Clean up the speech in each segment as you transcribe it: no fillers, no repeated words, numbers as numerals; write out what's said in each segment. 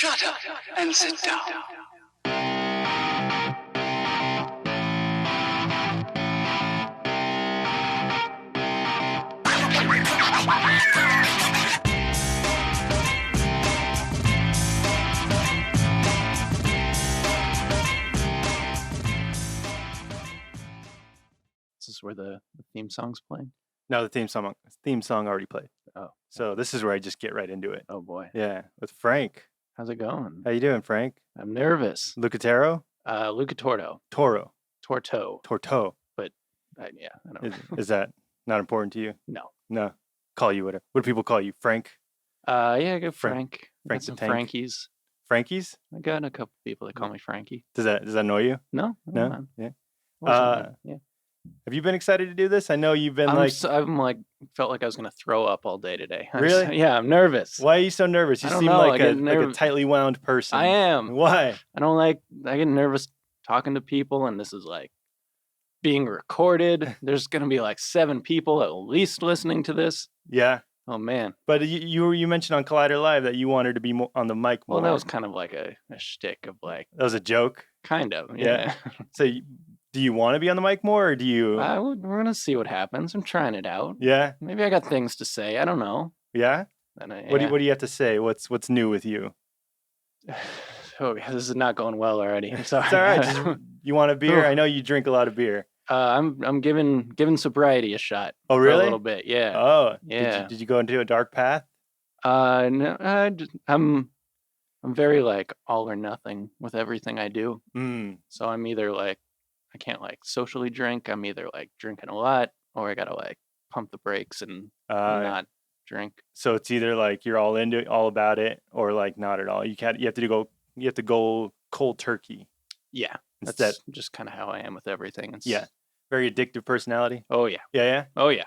Shut up and sit down. This is where the theme song's playing. No, the theme song already played. Oh, So this is where I just get right into it. oh boy. Yeah, with Frank. How's it going? How you doing, Frank? I'm nervous. Lucatuorto? Lucatuorto. Torto. Torto. But I don't know. Is that not important to you? No. No. Call you whatever. What do people call you? Frank? Yeah, I go Frank. I Frank got the some Tank? Frankies. Frankies? I got a couple people that call me Frankie. Does that annoy you? No. No? Yeah. Yeah. Have you been excited to do this? I know you've been felt like I was gonna throw up all day today. Really? Yeah, I'm nervous. Why are you so nervous? You I don't seem know, like I a get tightly wound person. I am. Why? I get nervous talking to people, and this is like being recorded. There's gonna be like 7 people at least listening to this. Yeah. Oh man. But you mentioned on Collider Live that you wanted to be on the mic more. Well, that was kind of like a shtick of like. That was a joke? Kind of, yeah. So do you want to be on the mic more, or do you? We're going to see what happens. I'm trying it out. Yeah? Maybe I got things to say. I don't know. Yeah? What do you have to say? What's new with you? Oh, this is not going well already. I'm sorry. It's all right. You want a beer? I know you drink a lot of beer. I'm giving sobriety a shot. Oh, really? For a little bit, yeah. Oh, yeah. Did you go into a dark path? No, I'm very like all or nothing with everything I do. So I'm either like I can't like socially drink. I'm either like drinking a lot, or I gotta like pump the brakes and not drink. So it's either like you're all into it, all about it, or like not at all. You have to go cold turkey. Yeah, that's just kind of how I am with everything. Yeah, very addictive personality. Oh yeah. Yeah. Oh yeah.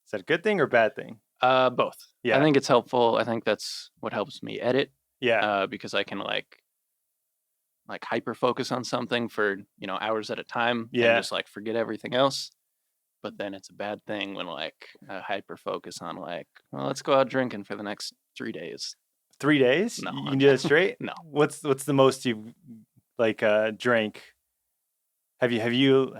Is that a good thing or bad thing? Both. Yeah. I think it's helpful. I think that's what helps me edit. Yeah. Because I can like hyper focus on something for, hours at a time. Yeah. And just like forget everything else. But then it's a bad thing when like hyper focus on like, well, let's go out drinking for the next 3 days. 3 days? No. You can do that straight? No. What's the most you've like drank? Have you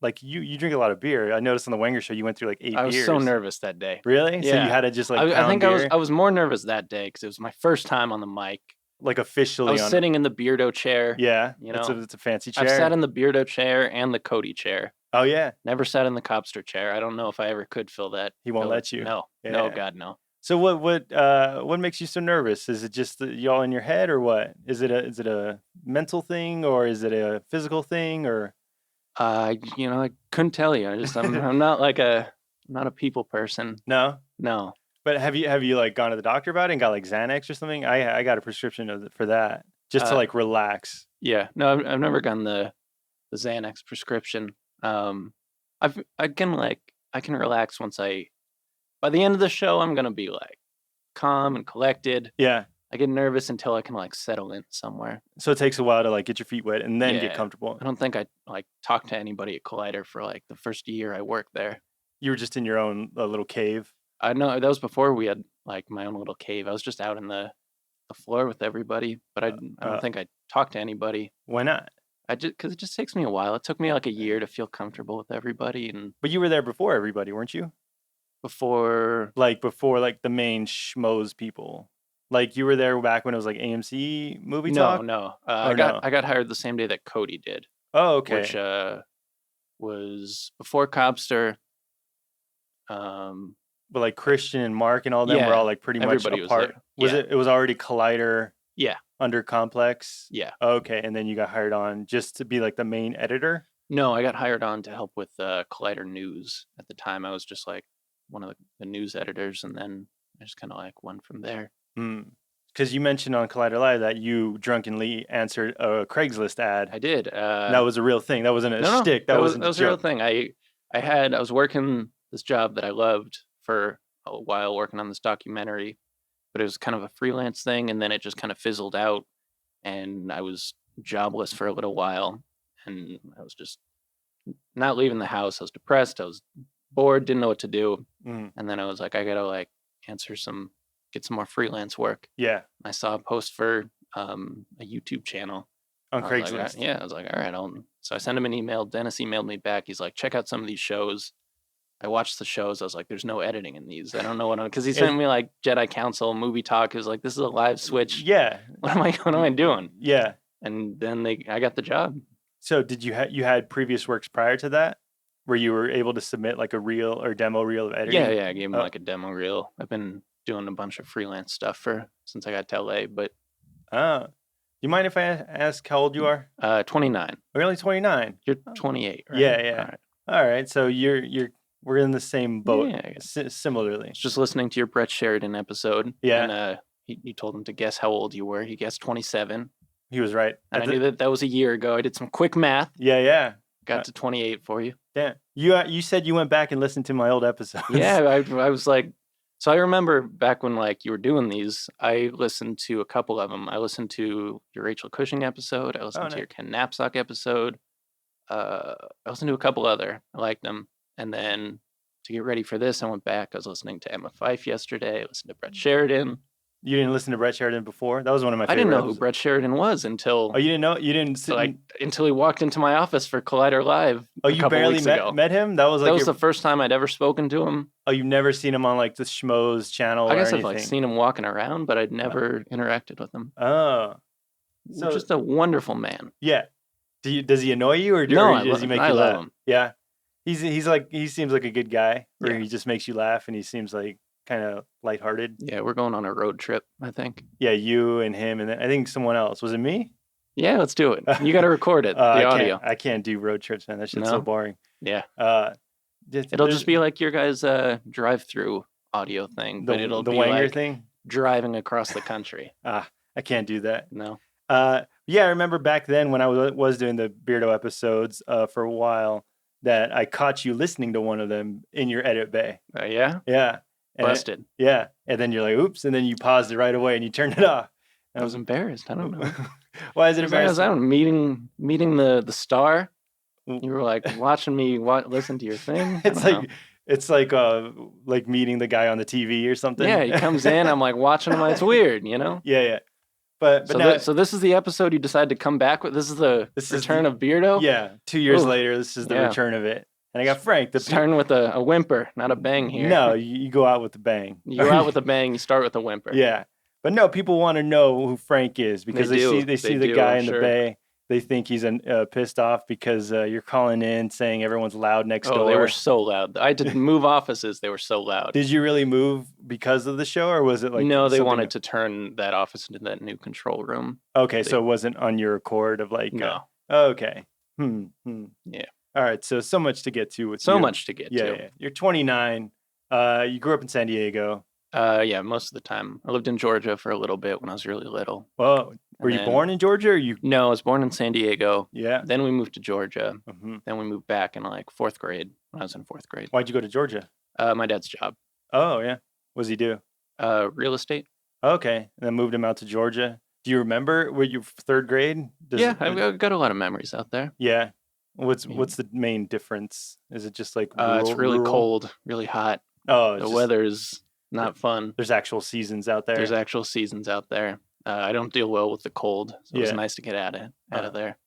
like you drink a lot of beer. I noticed on the Wanger show you went through like 8 beers. I was so nervous that day. Really? Yeah. So you had to just like I think beer? I was more nervous that day because it was my first time on the mic. Like officially I was sitting in the Beardo chair. Yeah. It's a fancy chair. I've sat in the Beardo chair and the Cody chair. Oh yeah. Never sat in the Copster chair. I don't know if I ever could fill that. He won't let you. No. Yeah. No, God, no. So what makes you so nervous? Is it just y'all in your head, or what? Is it a mental thing, or is it a physical thing, or? I couldn't tell you. I'm not not a people person. No. But have you like gone to the doctor about it and got like Xanax or something? I got a prescription for that just to like relax. Yeah. No, I've never gotten the Xanax prescription. I can relax once by the end of the show, I'm going to be like calm and collected. Yeah. I get nervous until I can like settle in somewhere. So it takes a while to like get your feet wet and then get comfortable. I don't think I like talked to anybody at Collider for like the first year I worked there. You were just in your own little cave. I know that was before we had like my own little cave. I was just out in the floor with everybody, but I don't think I talked to anybody. Why not? Because it just takes me a while. It took me like a year to feel comfortable with everybody. But you were there before everybody, weren't you? Before like the main schmoes people. Like you were there back when it was like AMC movie talk? No. I got hired the same day that Cody did. Oh, okay. Which was before Cobster. But like Christian and Mark and all them were all like pretty much apart. It was already Collider. Yeah. Under Complex. Yeah. Okay, and then you got hired on just to be like the main editor? No, I got hired on to help with Collider News. At the time, I was just like one of the news editors, and then I just kind of like went from there. Because you mentioned on Collider Live that you drunkenly answered a Craigslist ad. I did. That was a real thing. That wasn't a shtick. That was a real thing. I was working this job that I loved for a while, working on this documentary, but it was kind of a freelance thing, and then it just kind of fizzled out, and I was jobless for a little while, and I was just not leaving the house. I was depressed. I was bored, didn't know what to do, and then I was like, I gotta like answer some get some more freelance work. Yeah. I saw a post for a YouTube channel. On I was like, Craigslist. yeah, I was like, all right. So I sent him an email. Dennis emailed me back. He's like, check out some of these shows. I watched the shows. I was like, there's no editing in these. I don't know because he sent me like Jedi Council, Movie Talk. He was like, this is a live switch. Yeah. What am I doing? Yeah. And then I got the job. So did you had previous works prior to that where you were able to submit like a reel or demo reel of editing? Yeah. I gave him like a demo reel. I've been doing a bunch of freelance stuff since I got to LA, but. Do you mind if I ask how old you are? 29. We're only 29. You're 28, right? Yeah. All right. So we're in the same boat. Yeah. Similarly. I was just listening to your Brett Sheridan episode. Yeah. And you told him to guess how old you were. He guessed 27. He was right. And I knew that was a year ago. I did some quick math. Yeah. Got to 28 for you. Yeah. You said you went back and listened to my old episodes. Yeah, I was like, so I remember back when like you were doing these, I listened to a couple of them. I listened to your Rachel Cushing episode. I listened to your Ken Knapsack episode. I listened to a couple other. I liked them. And then to get ready for this, I went back. I was listening to Emma Fyffe yesterday. I listened to Brett Sheridan. You didn't listen to Brett Sheridan before? That was one of my favorite I didn't know episodes. who Brett Sheridan was until... Oh, you didn't know? You didn't... until he walked into my office for Collider Live a couple barely weeks ago. met him? That was the first time I'd ever spoken to him. Oh, you've never seen him on like the Schmoes channel I guess or I've like seen him walking around, but I'd never interacted with him. Oh. So just a wonderful man. Yeah. Does he annoy you or does he make you laugh? Love him. Yeah. He seems like a good guy where Yeah. he just makes you laugh and he seems like kind of lighthearted. Yeah, we're going on a road trip, I think. Yeah, you and him and then I think someone else. Was it me? Yeah, let's do it. You got to record it, the audio. I can't do road trips, man. That shit's so boring. Yeah. It'll just be like your guys' drive-through audio thing, but it'll the be Wanger like thing. Driving across the country. I can't do that. No. Yeah, I remember back then when I was doing the Beardo episodes for a while that I caught you listening to one of them in your edit bay. Yeah? Yeah. Busted. Yeah. And then you're like, oops. And then you paused it right away and you turned it off. I was embarrassed. I don't know. Why is it embarrassing? I was meeting the star. You were like watching me listen to your thing. It's like meeting the guy on the TV or something. Yeah, he comes in. I'm like watching him. It's weird, you know? Yeah. But so this is the episode you decided to come back with. This is the return of Beardo. Yeah, 2 years later, this is the return of it. And I got Frank. Starting with a whimper, not a bang here. No, you go out with a bang. You go out with a bang. You start with a whimper. Yeah, but no, people want to know who Frank is because they see the guy in the bay. They think he's pissed off because you're calling in saying everyone's loud next door. They were so loud. I did move offices. They were so loud. Did you really move because of the show, or was it like? No, they wanted to turn that office into that new control room. Okay, so it wasn't on your accord of like. No. Okay. Yeah. All right. So much to get to. With much to get to. Yeah. You're 29. You grew up in San Diego. Yeah, most of the time. I lived in Georgia for a little bit when I was really little. Well, were you born in Georgia or you? No, I was born in San Diego. Yeah. Then we moved to Georgia. Mm-hmm. Then we moved back in like 4th grade when I was in 4th grade. Why'd you go to Georgia? My dad's job. Oh, yeah. What does he do? Real estate. Okay. And then moved him out to Georgia. Do you remember were you 3rd grade? I've got a lot of memories out there. Yeah. What's the main difference? Is it just like it's really cold, really hot. Oh, the weather's not fun. There's actual seasons out there. I don't deal well with the cold, so it was nice to get out of there.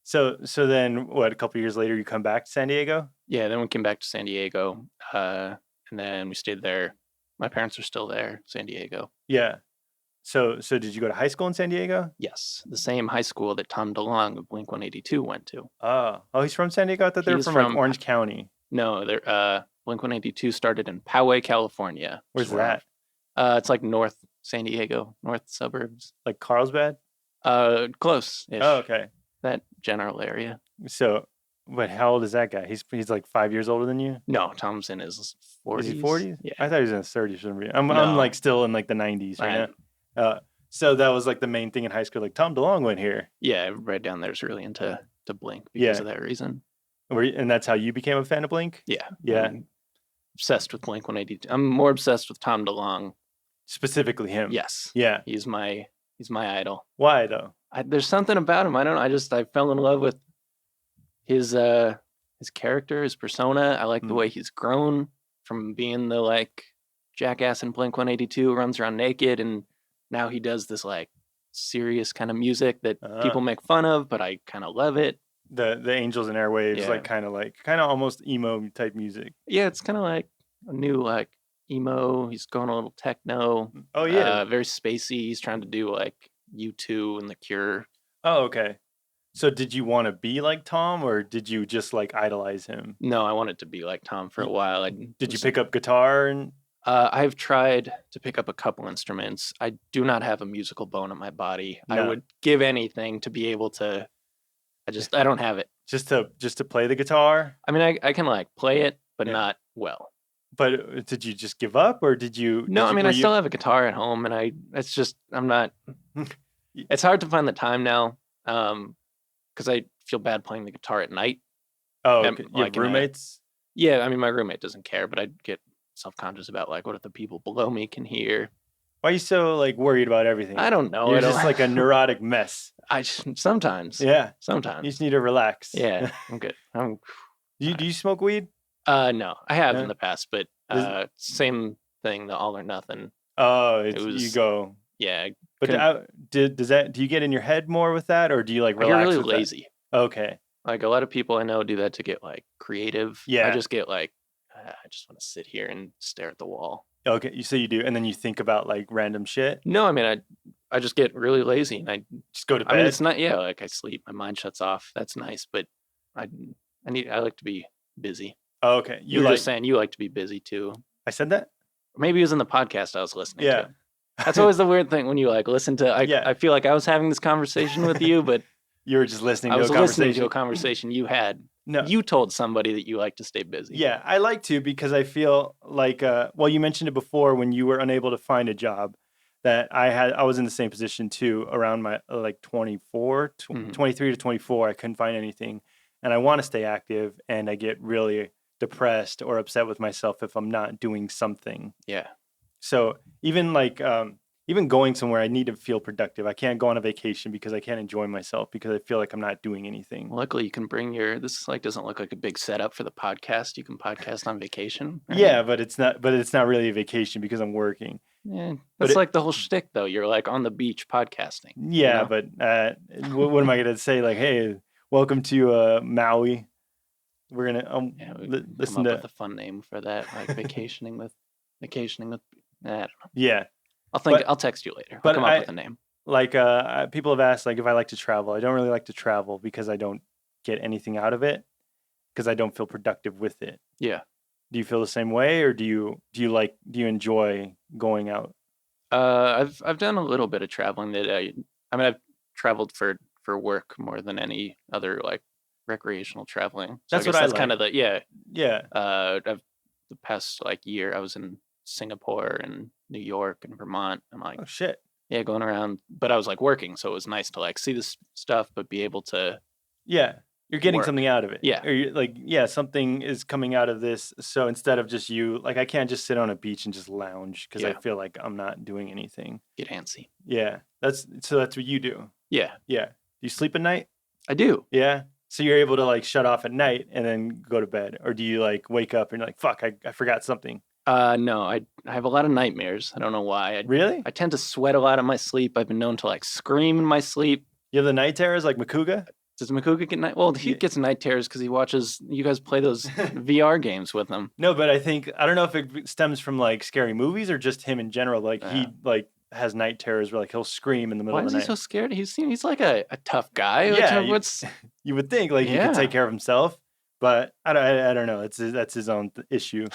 So then, what? A couple years later, you come back to San Diego? Yeah, then we came back to San Diego, and then we stayed there. My parents are still there, San Diego. Yeah. So did you go to high school in San Diego? Yes, the same high school that Tom DeLonge of Blink-182 went to. Oh, he's from San Diego? I thought they were from like Orange County. No, they're Blink-182 started in Poway, California. Where's that? It's like North San Diego, north suburbs. Like Carlsbad? Close-ish. Oh, okay. That general area. So, but how old is that guy? He's like 5 years older than you? No, Tom's in his 40s. Is he 40s? Yeah. I thought he was in his 30s. I'm like still in like the 90s right now. So that was like the main thing in high school. Like Tom DeLonge went here. Yeah, everybody down there is really into Blink because of that reason. And that's how you became a fan of Blink? Yeah. Yeah. I'm obsessed with Blink-182. I'm more obsessed with Tom DeLonge. Specifically him? Yes. Yeah. He's my idol. Why though? There's something about him. I don't know. I fell in love with his character, his persona. I like the way he's grown from being the like jackass in Blink-182, runs around naked, and now he does this like serious kind of music that people make fun of, but I kind of love it. The Angels and Airwaves, Yeah. kind of almost emo type music. Yeah, it's kind of like a new like emo. He's going a little techno. Oh yeah, very spacey. He's trying to do like U2 and The Cure. Oh okay. So did you want to be like Tom, or did you just like idolize him? No, I wanted to be like Tom for a while. Did you pick up guitar and? I've tried to pick up a couple instruments. I do not have a musical bone in my body. No. I would give anything to be able to. I don't have it. Just to play the guitar? I mean, I can like play it, but Yeah. not well. But did you just give up, or did you? No, did you, I mean, I still have a guitar at home, and I'm not. It's hard to find the time now, because I feel bad playing the guitar at night. Oh, and, okay. You like, have roommates? Yeah, I mean, my roommate doesn't care, but I get self-conscious about like, what if the people below me can hear? Why are you so like worried about everything? I don't know. You're I don't, just like a neurotic mess. Sometimes. Yeah. Sometimes. You just need to relax. Yeah, I'm good. Do you smoke weed? No, I have Yeah. in the past, but same thing, the all or nothing. Oh, It was- you go. Yeah, But do you get in your head more with that, or do you like I get relax? really with that? lazy. Okay. Like a lot of people I know do that to get like creative. Yeah. I just get like, I just want to sit here and stare at the wall. Okay. You do, and then you think about like random shit. No, I mean, I just get really lazy, and Just go to bed. I mean, it's not. Yeah, like I sleep, my mind shuts off. That's nice, but I like to be busy. Oh, okay. You were just saying you like to be busy too. I said that. Maybe it was in the podcast I was listening Yeah. to. That's always the weird thing when you like listen to. Yeah. I feel like I was having this conversation with you, but You were just listening I to was a listening conversation. to a conversation you had. No. You told somebody that you like to stay busy. Yeah, I like to, because I feel like, well, you mentioned it before when you were unable to find a job, that I was in the same position too, around my like 23 to 24. I couldn't find anything, and I want to stay active, and I get really depressed or upset with myself if I'm not doing something. Yeah. So even like even going somewhere, I need to feel productive. I can't go on a vacation because I can't enjoy myself because I feel like I'm not doing anything. Luckily, you can bring this like doesn't look like a big setup for the podcast. You can podcast on vacation. Right? Yeah, but it's not really a vacation because I'm working. Yeah, But that's like the whole shtick, though. You're like on the beach podcasting. Yeah, you know? but what am I gonna say? Like, hey, welcome to Maui. We're gonna listen come up to with a fun name for that, like vacationing with. I don't know. yeah. I'll text you later. I'll come up with a name. Like people have asked like if I like to travel. I don't really like to travel because I don't get anything out of it because I don't feel productive with it. Yeah. Do you feel the same way, or do you enjoy going out? I've done a little bit of traveling that I mean I've traveled for work more than any other like recreational traveling. So That's what I that's like. kind of the Yeah. the past like year I was in Singapore and New York and Vermont. I'm like, Oh shit. yeah, going around, but I was like working, so it was nice to like see this stuff, but be able to. Yeah. You're getting Work. something out of it. Yeah. Or you're like, yeah, something is coming out of this. So instead of just I can't just sit on a beach and just lounge because I Yeah. feel like I'm not doing anything. Get antsy. Yeah. That's what you do. Yeah, Yeah. Do you sleep at night? I do. Yeah. So you're able to like shut off at night and then go to bed, or do you like wake up and you're like, fuck, I forgot something? No, I have a lot of nightmares. I don't know why. Really? I tend to sweat a lot in my sleep. I've been known to like scream in my sleep. You have the night terrors like Makuga? Does Makuga get night? Well, he Yeah. gets night terrors because he watches you guys play those VR games with him. No, but I don't know if it stems from like scary movies or just him in general. Like he like has night terrors where like he'll scream in the middle Why of is the he night. so scared? He's like a tough guy. Yeah, What's You would think like he Yeah. could take care of himself, but I don't know. That's his own issue.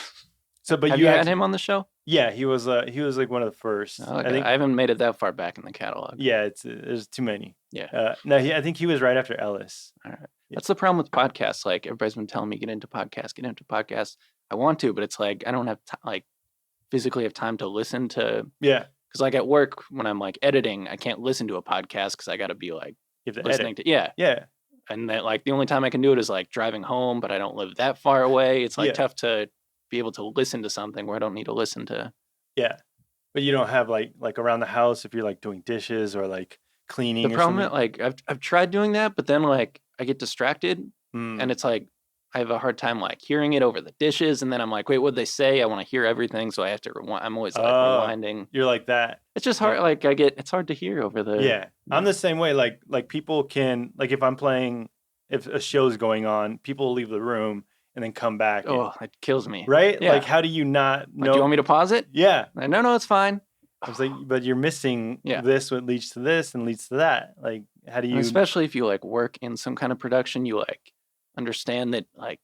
So, but have you had him on the show? Yeah, he was like one of the first. Oh, okay. I think. I haven't made it that far back in the catalog. Yeah, there's too many. Yeah. No, I think he was right after Ellis. All right. That's the problem with podcasts. Like everybody's been telling me get into podcasts. I want to, but it's like I don't have like physically have time to listen to. Yeah, Because like at work when I'm like editing, I can't listen to a podcast because I got to be like you have to listening edit. to Yeah, and then like the only time I can do it is like driving home, but I don't live that far away. It's like Yeah. tough to be able to listen to something where I don't need to listen to. yeah. But you don't have like around the house if you're like doing dishes or like cleaning. The or problem, something. like I've tried doing that, but then like I get distracted, Mm. and it's like I have a hard time like hearing it over the dishes, and then I'm like, wait, what'd they say? I want to hear everything, so I have to rewind. I'm always like rewinding. You're like that. It's just hard. Yeah. Like it's hard to hear over the. Yeah, I'm the same way. Like people can like if I'm playing, if a show's going on, people will leave the room and then come back. Oh, it kills me. Right? Yeah. Like, how do you not know? Like, do you want me to pause it? Yeah. Like, no, it's fine. I was like, but you're missing Yeah. this, what leads to this and leads to that. Like, how do you? And especially if you like work in some kind of production, you like understand that like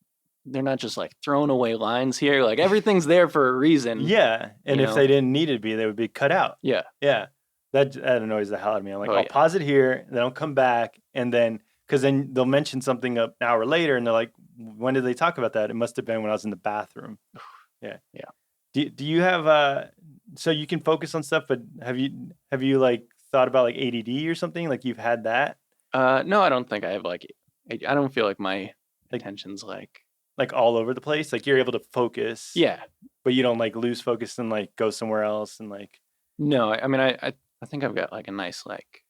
they're not just like throwing away lines here. Like everything's there for a reason. Yeah, and you if know? they didn't need it to be, they would be cut out. Yeah. Yeah, that annoys the hell out of me. I'm like, Oh, I'll yeah. pause it here, then I'll come back, and then because then they'll mention something an hour later, and they're like, when did they talk about that? It must have been when I was in the bathroom. Yeah. Yeah. Do you have so you can focus on stuff, but have you like thought about like ADD or something? Like you've had that? No, I don't think I have like. I don't feel like my attention's like. Like all over the place? Like you're able to focus. Yeah. But you don't like lose focus and like go somewhere else and like. No, I mean I think I've got like a nice like.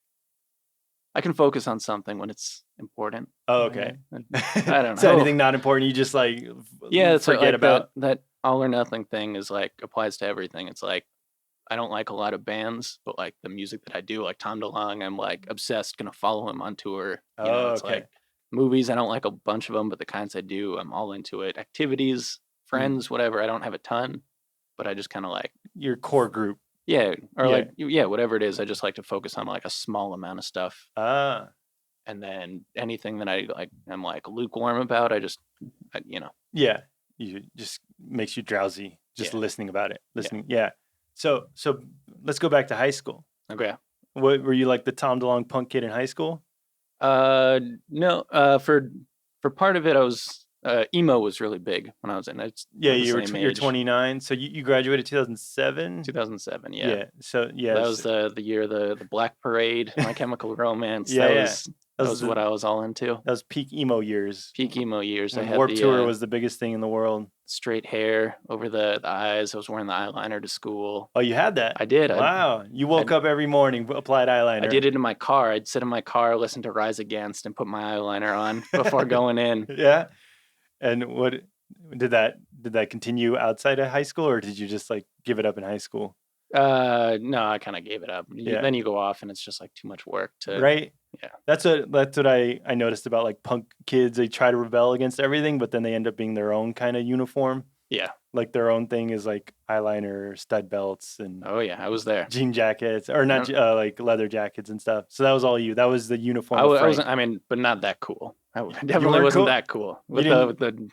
I can focus on something when it's important. Oh, okay. I don't know. So anything not important, you just like Yeah, it's forget like about. that all or nothing thing is like applies to everything. It's like I don't like a lot of bands, but like the music that I do, like Tom DeLonge, I'm like obsessed, gonna follow him on tour. You know, it's okay. like movies, I don't like a bunch of them, but the kinds I do, I'm all into it. Activities, friends, whatever, I don't have a ton, but I just kind of like Your core group. yeah, or Yeah. like yeah, whatever it is, I just like to focus on like a small amount of stuff. Ah. And then anything that I like, I'm like lukewarm about. You know. Yeah. You just makes you drowsy just Yeah. listening about it. Listening. Yeah. So let's go back to high school. Okay. What were you like the Tom DeLonge punk kid in high school? No. For part of it, I was emo was really big when I was in. It's Yeah, the you're same age. 29. So you graduated 2007? 2007. Yeah. Yeah. So yeah. That was the year the Black Parade, My Chemical Romance. Yeah, yeah. That was what I was all into. That was peak emo years. Peak emo years. I And had Warped the Tour was the biggest thing in the world. straight hair over the eyes. I was wearing the eyeliner to school. Oh, you had that? I did. Wow. You woke up every morning, applied eyeliner. I did it in my car. I'd sit in my car, listen to Rise Against, and put my eyeliner on before going in. Yeah. And what did that continue outside of high school, or did you just like give it up in high school? No, I kind of gave it up. Yeah. Then you go off, and it's just like too much work to. Right. Yeah. That's what I noticed about like punk kids. They try to rebel against everything, but then they end up being their own kind of uniform. Yeah. Like their own thing is like eyeliner, stud belts, and Oh yeah, I was there. jean jackets, or not like leather jackets and stuff. So that was all you. That was the uniform. I of wasn't. Frank. I mean, but not that cool. I definitely weren't wasn't cool? that cool. You With didn't- the,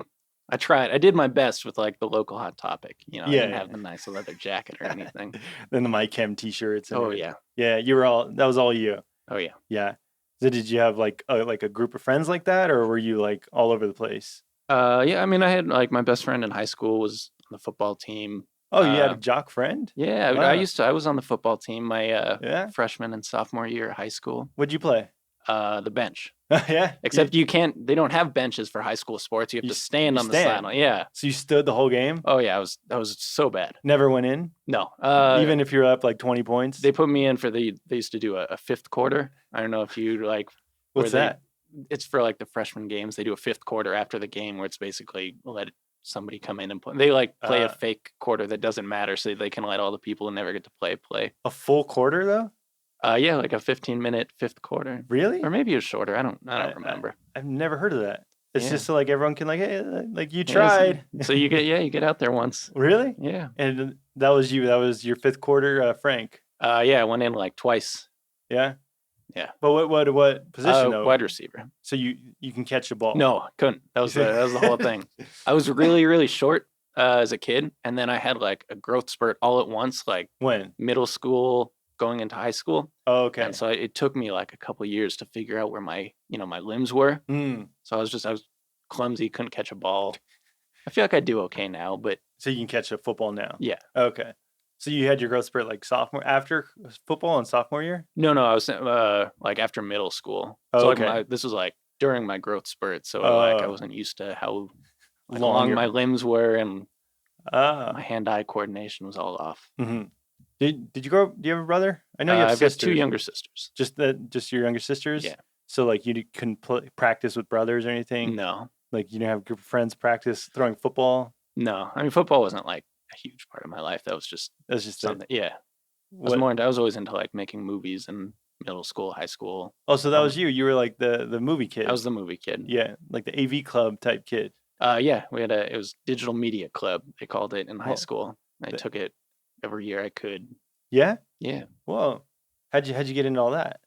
I tried. I did my best with like the local Hot Topic. You know, I Yeah, didn't yeah. have the nice leather jacket or anything. Then the My Chem t-shirts. And Oh everything. yeah. Yeah. You were all. That was all you. Oh yeah. Yeah. So did you have like a group of friends like that, or were you like all over the place? Yeah. I mean, I had like my best friend in high school was on the football team. Oh, you had a jock friend? Yeah, Wow. I was on the football team my Yeah. freshman and sophomore year of high school. What'd you play? The bench. Yeah. Except you can't. They don't have benches for high school sports. You have You to stand you on the stand. sideline. Yeah. So you stood the whole game? Oh yeah. I was so bad. Never went in? No. Even if you're up like 20 points? They put me in for they used to do a fifth quarter. I don't know if you like. What's where that? It's for like the freshman games. They do a fifth quarter after the game where it's basically let somebody come in and play. They like play a fake quarter that doesn't matter, so they can let all the people who never get to play. A full quarter though? Yeah, like a 15-minute fifth quarter, Really? or maybe it was shorter. I don't remember. I've never heard of that. It's Yeah. just so like everyone can like, hey, like you Yeah, tried. So you get out there once. Really? Yeah. And that was you. That was your fifth quarter, Frank. Yeah, I went in like twice. Yeah. Yeah. But what position though? Wide receiver. So you can catch the ball. No, couldn't. That was the whole thing. I was really, really short as a kid, and then I had like a growth spurt all at once, like When? middle school going into high school. Oh, okay. And so it took me like a couple years to figure out where my limbs were. Mm. So I was clumsy, couldn't catch a ball. I feel like I do okay now, but So you can catch a football now. yeah. Okay. So you had your growth spurt like after football and sophomore year? No, I was like after middle school. Oh, So like okay. this was like during my growth spurt. So like I Oh. wasn't used to how Long long your- my limbs were, and Ah. my hand-eye coordination was all off. Mm-hmm. Did you grow up? Do you have a brother? I know you have I've got sisters. 2 younger sisters. Just your younger sisters? Yeah. So like you couldn't practice with brothers or anything? No. Like you didn't have a group of friends practice throwing football? No, I mean football wasn't like a huge part of my life. That was just That's just it. something. Yeah, What? I was always into like making movies in middle school, high school. Oh, so that was you. You were like the movie kid. I was the movie kid. Yeah, like the AV club type kid. Yeah, it was digital media club. They called it in high Oh, school. I the- took it every year I could. Yeah. Yeah. Whoa. How'd you get into all that?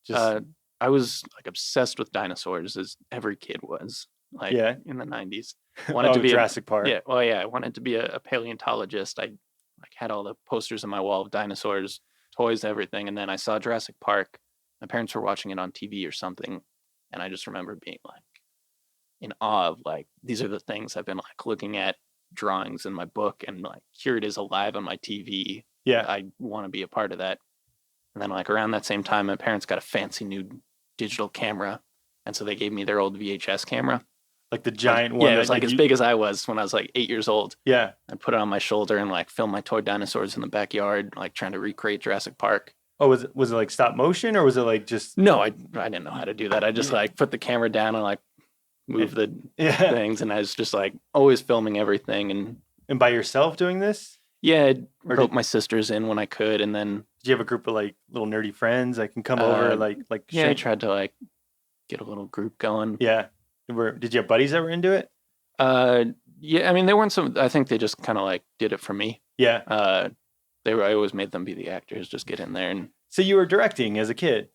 Just I was like obsessed with dinosaurs as every kid was, like Yeah. in the 90s. Jurassic Park. Yeah, well, yeah, I wanted to be a paleontologist. I like had all the posters on my wall of dinosaurs, toys, everything, and then I saw Jurassic Park. My parents were watching it on TV or something, and I just remember being like in awe of like these are the things I've been like looking at drawings in my book, and like here it is alive on my TV. Yeah. I want to be a part of that. And then like around that same time, my parents got a fancy new digital camera, and so they gave me their old VHS camera. Like the giant one. Yeah, it was like as big as I was when I was like 8 years old. Yeah. I put it on my shoulder and like filmed my toy dinosaurs in the backyard, like trying to recreate Jurassic Park. Oh, was it like stop motion or was it like just? No, I didn't know how to do that. I just like put the camera down and like move the things, and I was just like always filming everything. And by yourself doing this? Yeah, I'd rope my sisters in when I could, and then Did you have a group of like little nerdy friends that can come over like yeah, I tried to like get a little group going. Yeah. Did you have buddies that were into it? Yeah, I mean they weren't some. I think they just kind of like did it for me. Yeah. I always made them be the actors, just get in there. And So you were directing as a kid?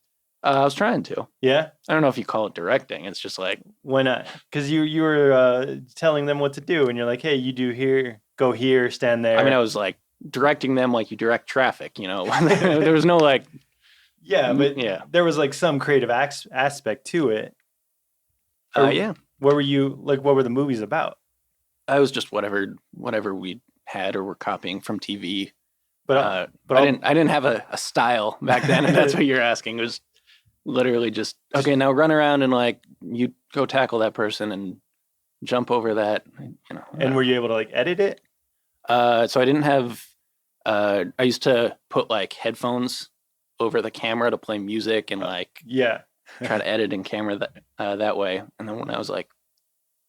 I was trying to. Yeah. I don't know if you call it directing. It's just like Why not? Because you were telling them what to do, and you're like, hey, you do here, go here, stand there. I mean, I was like directing them like you direct traffic. You know, there was no like. Yeah, but yeah, there was like some creative aspect to it. Yeah. What were you like? What were the movies about? I was just whatever we had or were copying from TV. But I didn't have a style back then, if that's what you're asking. It was literally just okay. Now run around and like you go tackle that person and jump over that. You know. And were you able to like edit it? So I didn't have. I used to put like headphones over the camera to play music and like try to edit in camera that way. And then when I was like,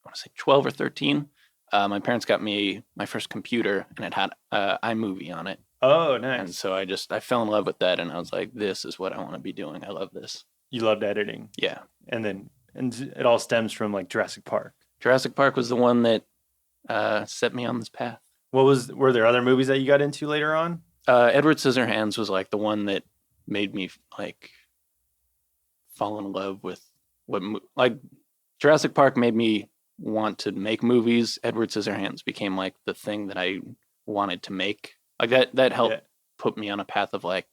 I want to say 12 or 13, my parents got me my first computer, and it had iMovie on it. Oh, nice. And so I fell in love with that, and I was like, this is what I want to be doing. I love this. You loved editing. Yeah. And it all stems from like Jurassic Park. Jurassic Park was the one that set me on this path. Were there other movies that you got into later on? Edward Scissorhands was like the one that made me like fall in love with like Jurassic Park made me want to make movies. Edward Scissorhands became like the thing that I wanted to make. Like that helped put me on a path of like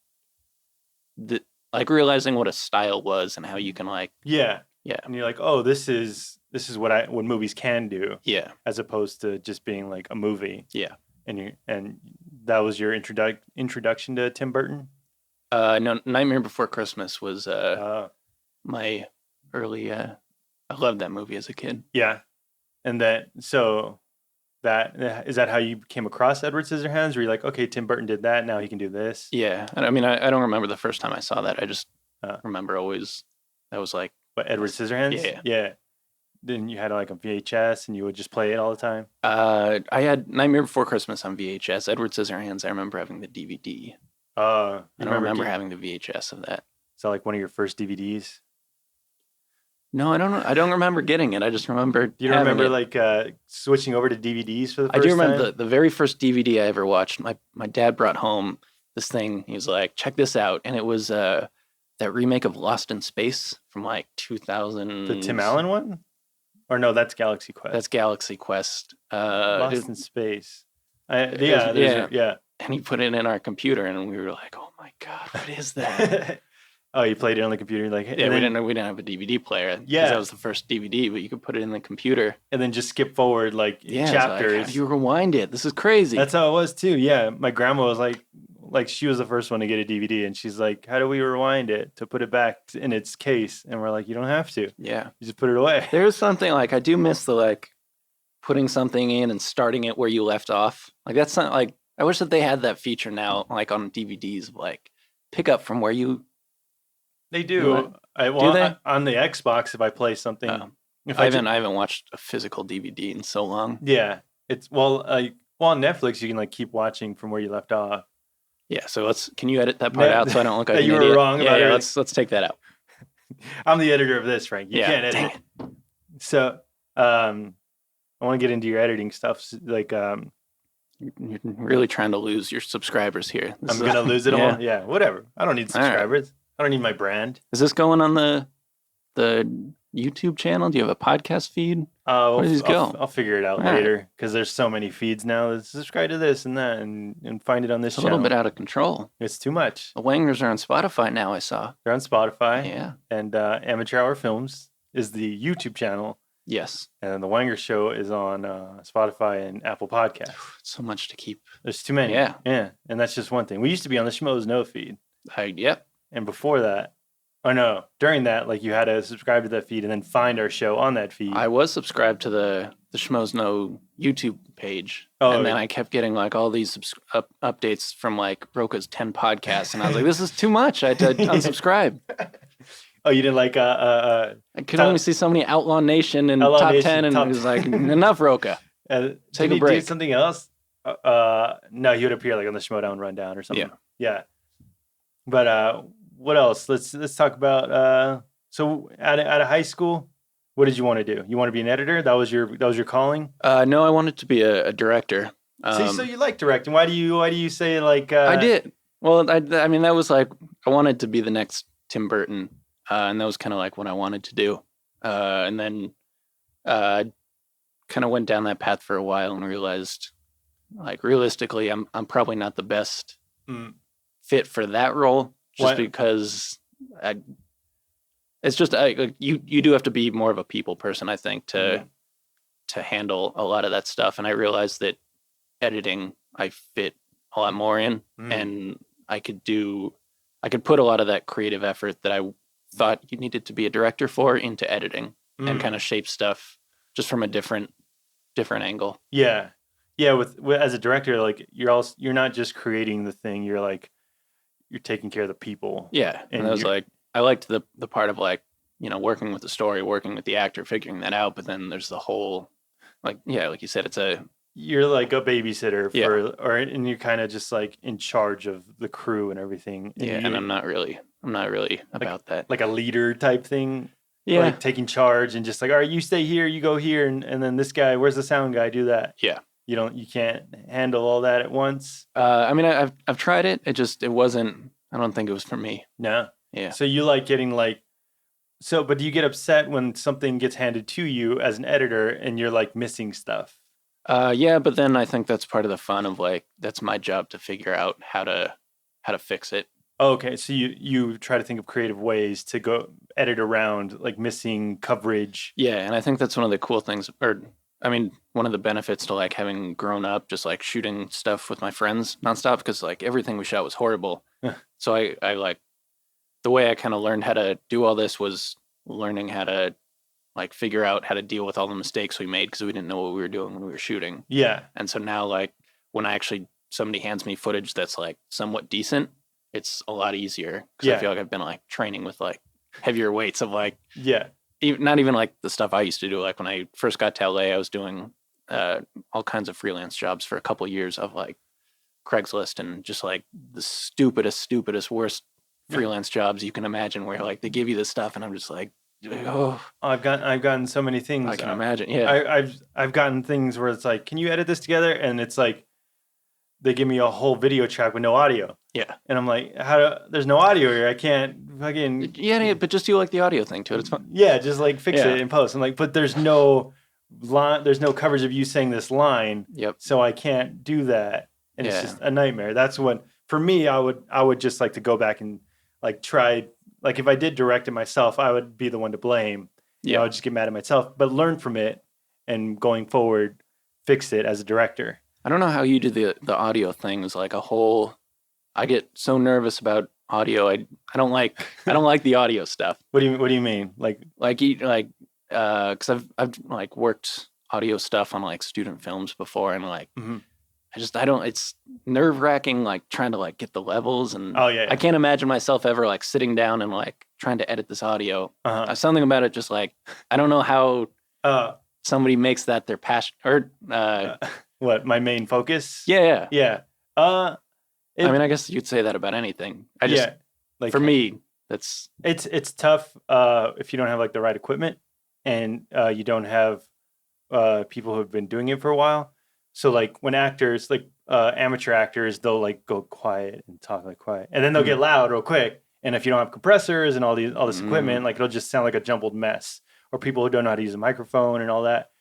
like realizing what a style was and how you can like and you're like, oh, this is what movies can do, as opposed to just being like a movie, and that was your introduction to Tim Burton. No, Nightmare Before Christmas was my early. I loved that movie as a kid. Yeah, and is that how you came across Edward Scissorhands? Where you're like, okay, Tim Burton did that, now he can do this. Yeah, I mean, I don't remember the first time I saw that. I just remember always that was like. What, Edward Scissorhands? Yeah. Then you had like a VHS, and you would just play it all the time. I had Nightmare Before Christmas on VHS. Edward Scissorhands, I remember having the DVD. I don't remember having the VHS of that. Is that like one of your first DVDs? No, I don't know. I don't remember getting it. I just remember. Do you remember like switching over to DVDs for the first time? I do remember the very first DVD I ever watched. My dad brought home this thing. He was like, "Check this out," and it was that remake of Lost in Space from like 2000. The Tim Allen one, or no? That's Galaxy Quest. That's Galaxy Quest. Lost in Space. Yeah. And he put it in our computer, and we were like, "Oh my god, what is that?" Oh, you played it on the computer, like we didn't have a DVD player. Yeah, that was the first DVD, but you could put it in the computer and then just skip forward like chapters. Like, how do you rewind it? This is crazy. That's how it was too. Yeah, my grandma was like she was the first one to get a DVD, and she's like, "How do we rewind it to put it back in its case?" And we're like, "You don't have to. Yeah, you just put it away." There's something like I do miss the like putting something in and starting it where you left off. Like that's not like I wish that they had that feature now, like on DVDs, of like pick up from where you. They do. Do they? On the Xbox, if I play something If I haven't watched a physical DVD in so long. Yeah, it's on Netflix you can like keep watching from where you left off. Yeah, so can you edit that part out so I don't look like that an you were idiot? wrong about everything. Let's take that out. I'm the editor of this, Frank. You can't edit. Dang it. So, I want to get into your editing stuff. Like, You're really trying to lose your subscribers here. I'm gonna lose it all. Yeah, whatever. I don't need subscribers. I don't need my brand. Is this going on the YouTube channel? Do you have a podcast feed? Where does this go? I'll figure it out later because there's so many feeds now. Subscribe to this and that and find it on this channel. A little bit out of control. It's too much. The Wangers are on Spotify now, I saw. They're on Spotify. Yeah. And Amateur Hour Films is the YouTube channel. Yes. And the Wanger Show is on Spotify and Apple Podcasts. So much to keep. There's too many. Yeah. Yeah. And that's just one thing. We used to be on the Schmoes No feed. Yep. And before that, during that, like you had to subscribe to that feed and then find our show on that feed. I was subscribed to the Schmoes No YouTube page. Oh, and then I kept getting like all these updates from like Broca's 10 podcasts. And I was like, this is too much. I had to unsubscribe. Oh, you didn't like I could only see so many Outlaw Nation and Outlaw Top Nation, 10, and it was like, enough, Roca. Take a break. Do something else? No, he would appear like on the Schmodown Rundown or something. Yeah. But what else? Let's talk about. So out of high school, what did you want to do? You want to be an editor? That was your calling? No, I wanted to be a director. So you like directing? Why do you say like? I did. Well, I mean, that was like I wanted to be the next Tim Burton. And that was kind of like what I wanted to do. And then kind of went down that path for a while and realized, like, realistically, I'm probably not the best fit for that role just because it's just you do have to be more of a people person, I think, to handle a lot of that stuff. And I realized that editing I fit a lot more in, and I could put a lot of that creative effort that I thought you needed to be a director for into editing and kind of shape stuff just from a different angle. Yeah. With as a director, like you're not just creating the thing. You're taking care of the people. Yeah. And I was like, I liked the part of like, working with the story, working with the actor, figuring that out. But then there's the whole, like you said, you're like a babysitter and you're kind of just like in charge of the crew and everything. And and I'm not really about that. Like a leader type thing. Yeah. Like taking charge and just like, all right, you stay here, you go here. And then this guy, where's the sound guy? Do that. Yeah. You can't handle all that at once. I mean, I've tried it. It wasn't, I don't think it was for me. No. Yeah. So you like getting like, but do you get upset when something gets handed to you as an editor and you're like missing stuff? Yeah, but then I think that's part of the fun of like, that's my job to figure out how to fix it. Okay, so you try to think of creative ways to go edit around like missing coverage. Yeah, and I think that's one of the cool things, one of the benefits to like having grown up just like shooting stuff with my friends nonstop, because like everything we shot was horrible. So I like the way I kind of learned how to do all this was learning how to like figure out how to deal with all the mistakes we made because we didn't know what we were doing when we were shooting. Yeah. And so now like when somebody hands me footage that's like somewhat decent, it's a lot easier because I feel like I've been like training with like heavier weights of like, not even like the stuff I used to do. Like when I first got to LA, I was doing all kinds of freelance jobs for a couple of years of like Craigslist and just like the stupidest, worst freelance jobs you can imagine where like they give you this stuff and I'm just like, oh, I've gotten so many things. I can imagine. Yeah. I've gotten things where it's like, can you edit this together? And it's like, they give me a whole video track with no audio. Yeah. And I'm like, there's no audio here. I can't fucking. Yeah, but just do like the audio thing to it. It's fine. Yeah, just like fix it in post. I'm like, but there's no coverage of you saying this line. Yep. So I can't do that. And it's just a nightmare. That's what, for me, I would just like to go back and like try, like if I did direct it myself, I would be the one to blame. Yeah. I would just get mad at myself, but learn from it and going forward, fix it as a director. I don't know how you do the audio things, like a whole. I get so nervous about audio. I don't like the audio stuff. What do you mean? Because I've like worked audio stuff on like student films before, and like it's nerve wracking like trying to like get the levels and I can't imagine myself ever like sitting down and like trying to edit this audio. Something about it just like I don't know how Somebody makes that their passion, or what, my main focus? yeah. Yeah. I mean, I guess you'd say that about anything. Like for me, that's it's tough if you don't have like the right equipment and you don't have people who have been doing it for a while. So like when actors, like amateur actors, they'll like go quiet and talk like quiet, and then they'll get loud real quick. And if you don't have compressors and all this equipment, like it'll just sound like a jumbled mess. Or people who don't know how to use a microphone and all that.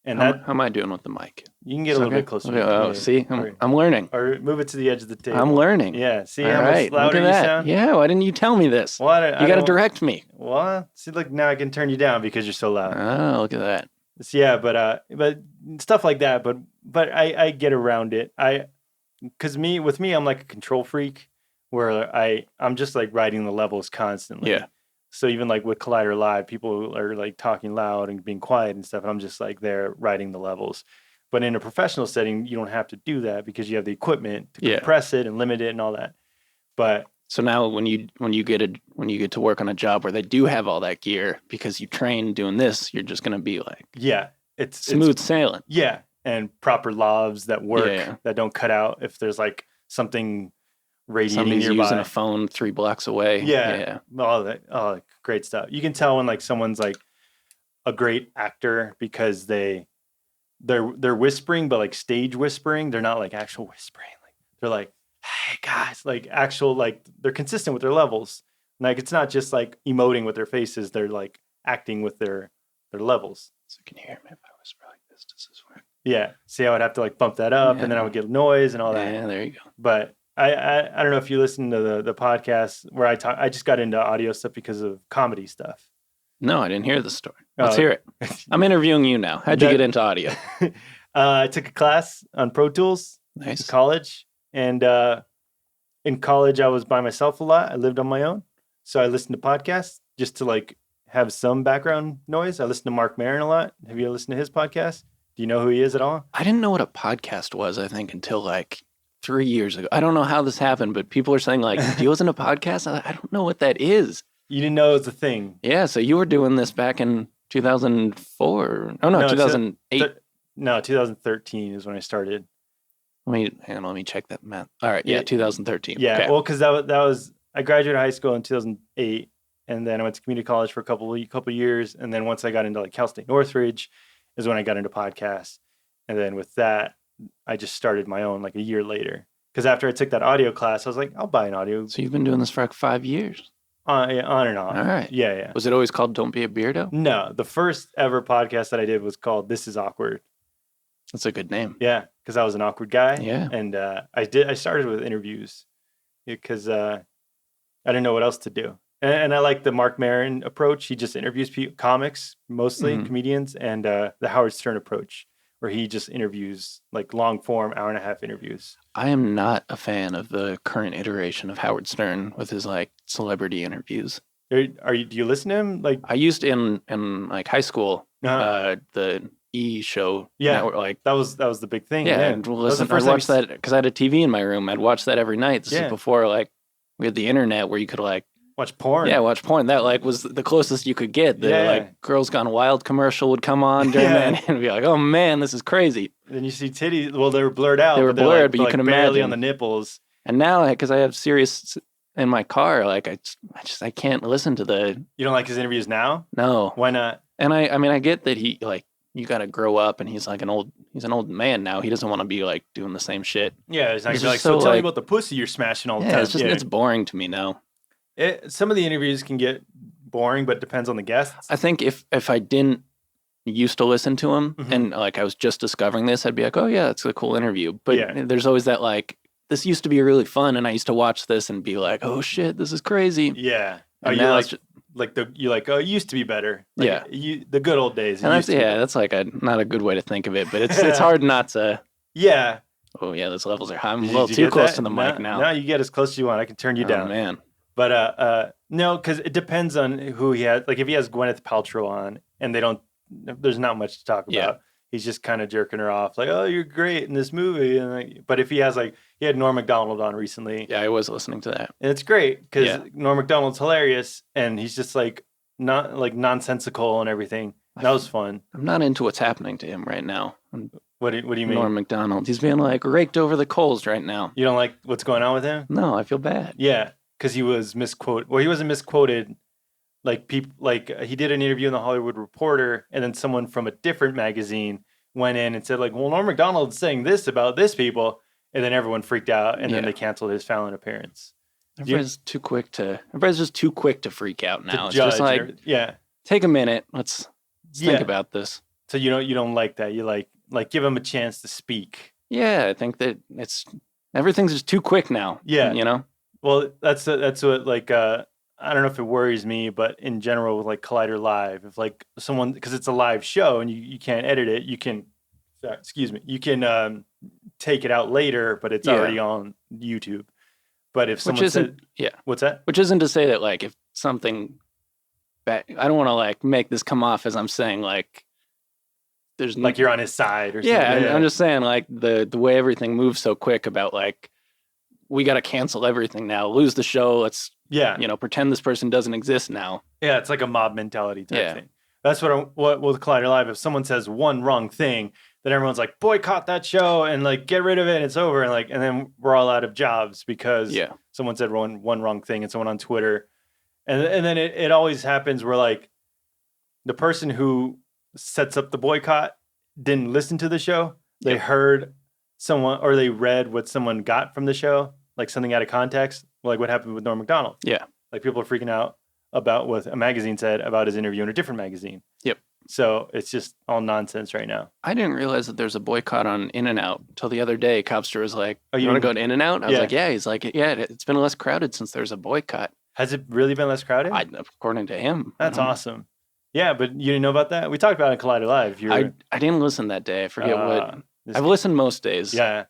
And how am I doing with the mic? You can get a little bit closer. Okay. Oh, see, I'm learning. Or move it to the edge of the table. I'm learning. Yeah. See all how right. much louder you sound? Yeah. Why didn't you tell me this? Well, you got to direct me. Well, see, look, now I can turn you down because you're so loud. Oh, look at that. So, yeah, but stuff like that. But I get around it. Because with me, I'm like a control freak where I'm just like writing the levels constantly. Yeah. So even like with Collider Live, people are like talking loud and being quiet and stuff. And I'm just like there writing the levels. But in a professional setting, you don't have to do that because you have the equipment to compress it and limit it and all that. But so now when you get to work on a job where they do have all that gear because you train doing this, you're just gonna be like it's smooth sailing. Yeah, and proper lavs that work that don't cut out if there's like something radiating Somebody's nearby. Using a phone 3 blocks away. Yeah. All that. Oh, great stuff. You can tell when like someone's like a great actor because they're whispering, but like stage whispering. They're not like actual whispering. Like they're like, hey guys, like actual, like they're consistent with their levels. Like it's not just like emoting with their faces. They're like acting with their levels. So can you hear me if I whisper like this? Does this work? Yeah. See, I would have to like bump that up and then I would get noise and all that. Yeah, there you go. But I don't know if you listen to the podcast where I just got into audio stuff because of comedy stuff. No, I didn't hear the story. Let's hear it. I'm interviewing you now. How'd you get into audio? I took a class on Pro Tools in college. And in college, I was by myself a lot. I lived on my own. So I listened to podcasts just to like have some background noise. I listened to Mark Maron a lot. Have you listened to his podcast? Do you know who he is at all? I didn't know what a podcast was, I think, until like 3 years ago. I don't know how this happened, but people are saying like, do you listen to podcasts? I don't know what that is. You didn't know it was a thing. Yeah, so you were doing this back in 2004. Oh, no 2008. No, 2013 is when I started. Let me check that math. All right, 2013. Yeah, okay. Well, because that was I graduated high school in 2008, and then I went to community college for a couple of years, and then once I got into like Cal State Northridge, is when I got into podcasts, and then with that, I just started my own like a year later. Because after I took that audio class, I was like, I'll buy an audio. So you've been doing this for like 5 years. On and on. All right. Yeah. Was it always called Don't Be a Beardo? No, the first ever podcast that I did was called This Is Awkward. That's a good name. Yeah, because I was an awkward guy. Yeah. And I started with interviews because I didn't know what else to do. And I like the Mark Maron approach. He just interviews comics, mostly comedians, and the Howard Stern approach, where he just interviews like long form, hour-and-a-half interviews. I am not a fan of the current iteration of Howard Stern with his like celebrity interviews. Do you listen to him? Like I used in like high school, the E show. Yeah, network, like that was the big thing. Yeah, and listen, I watched that because I had a TV in my room. I'd watch that every night. This is before like we had the internet where you could like watch porn. Yeah, watch porn. That like was the closest you could get. The like Girls Gone Wild commercial would come on during that and be like, oh man, this is crazy. Then you see titties. Well, they were blurred out. They were blurred, like, but you can barely imagine on the nipples. And now, because I have Sirius in my car, like I can't listen to the. You don't like his interviews now? No. Why not? And I mean I get that he like you got to grow up, and he's like an old man now. He doesn't want to be like doing the same shit. Yeah, it's not like so. Tell me about the pussy you're smashing all the time. It's boring to me now. Some of the interviews can get boring, but it depends on the guests. I think if I didn't used to listen to him and like I was just discovering this, I'd be like, oh yeah, it's a cool interview. But there's always that like, this used to be really fun, and I used to watch this and be like, oh shit, this is crazy. Yeah. And you it used to be better. Like, the good old days. And that's like not a good way to think of it, but it's hard not to. Yeah. Oh yeah, those levels are high. I'm a little too close to the mic now. Now you get as close as you want. I can turn you down. Man. But no, because it depends on who he has. Like if he has Gwyneth Paltrow on, and there's not much to talk about. Yeah. He's just kind of jerking her off, like, "Oh, you're great in this movie." And but if he has he had Norm Macdonald on recently. Yeah, I was listening to that, and it's great because Norm Macdonald's hilarious, and he's just like not like nonsensical and everything. That was fun. I'm not into what's happening to him right now. What do you mean? Norm Macdonald. He's being like raked over the coals right now. You don't like what's going on with him? No, I feel bad. Yeah, because he was misquoted. Well, he wasn't misquoted. Like people, like he did an interview in the Hollywood Reporter, and then someone from a different magazine went in and said, like, "Well, Norm Macdonald's saying this about this people," and then everyone freaked out, and then they canceled his Fallon appearance. Everybody's just too quick to freak out now. It's just like, take a minute. Let's think about this. So you don't like that. You like give him a chance to speak. Yeah, I think that everything's just too quick now. Yeah, you know. Well, that's what like I don't know if it worries me, but in general with like Collider Live, if like someone, because it's a live show and you can't edit it, you can take it out later, but it's already on YouTube. But if someone said, what's that? Which isn't to say that like if something bad, I don't want to like make this come off as I'm saying like there's like you're on his side or something. Yeah, I'm just saying like the way everything moves so quick about like we got to cancel everything now, lose the show. Let's pretend this person doesn't exist now. Yeah, it's like a mob mentality type thing. That's what with Collider Live. If someone says one wrong thing, then everyone's like boycott that show and like get rid of it. And it's over, and then we're all out of jobs because someone said one wrong thing and someone on Twitter, and then it always happens where like the person who sets up the boycott didn't listen to the show. They heard someone or they read what someone got from the show, like something out of context, like what happened with Norm Macdonald. Yeah, like people are freaking out about what a magazine said about his interview in a different magazine. Yep. So it's just all nonsense right now. I didn't realize that there's a boycott on In-N-Out until the other day. Copster was like, you want to go to In-N-Out? I was like, yeah. He's like, yeah, it's been less crowded since there's a boycott. Has it really been less crowded? According to him. That's awesome. Yeah, but you didn't know about that? We talked about it in Collider Live. I didn't listen that day. I forget what. I've listened most days. Yeah.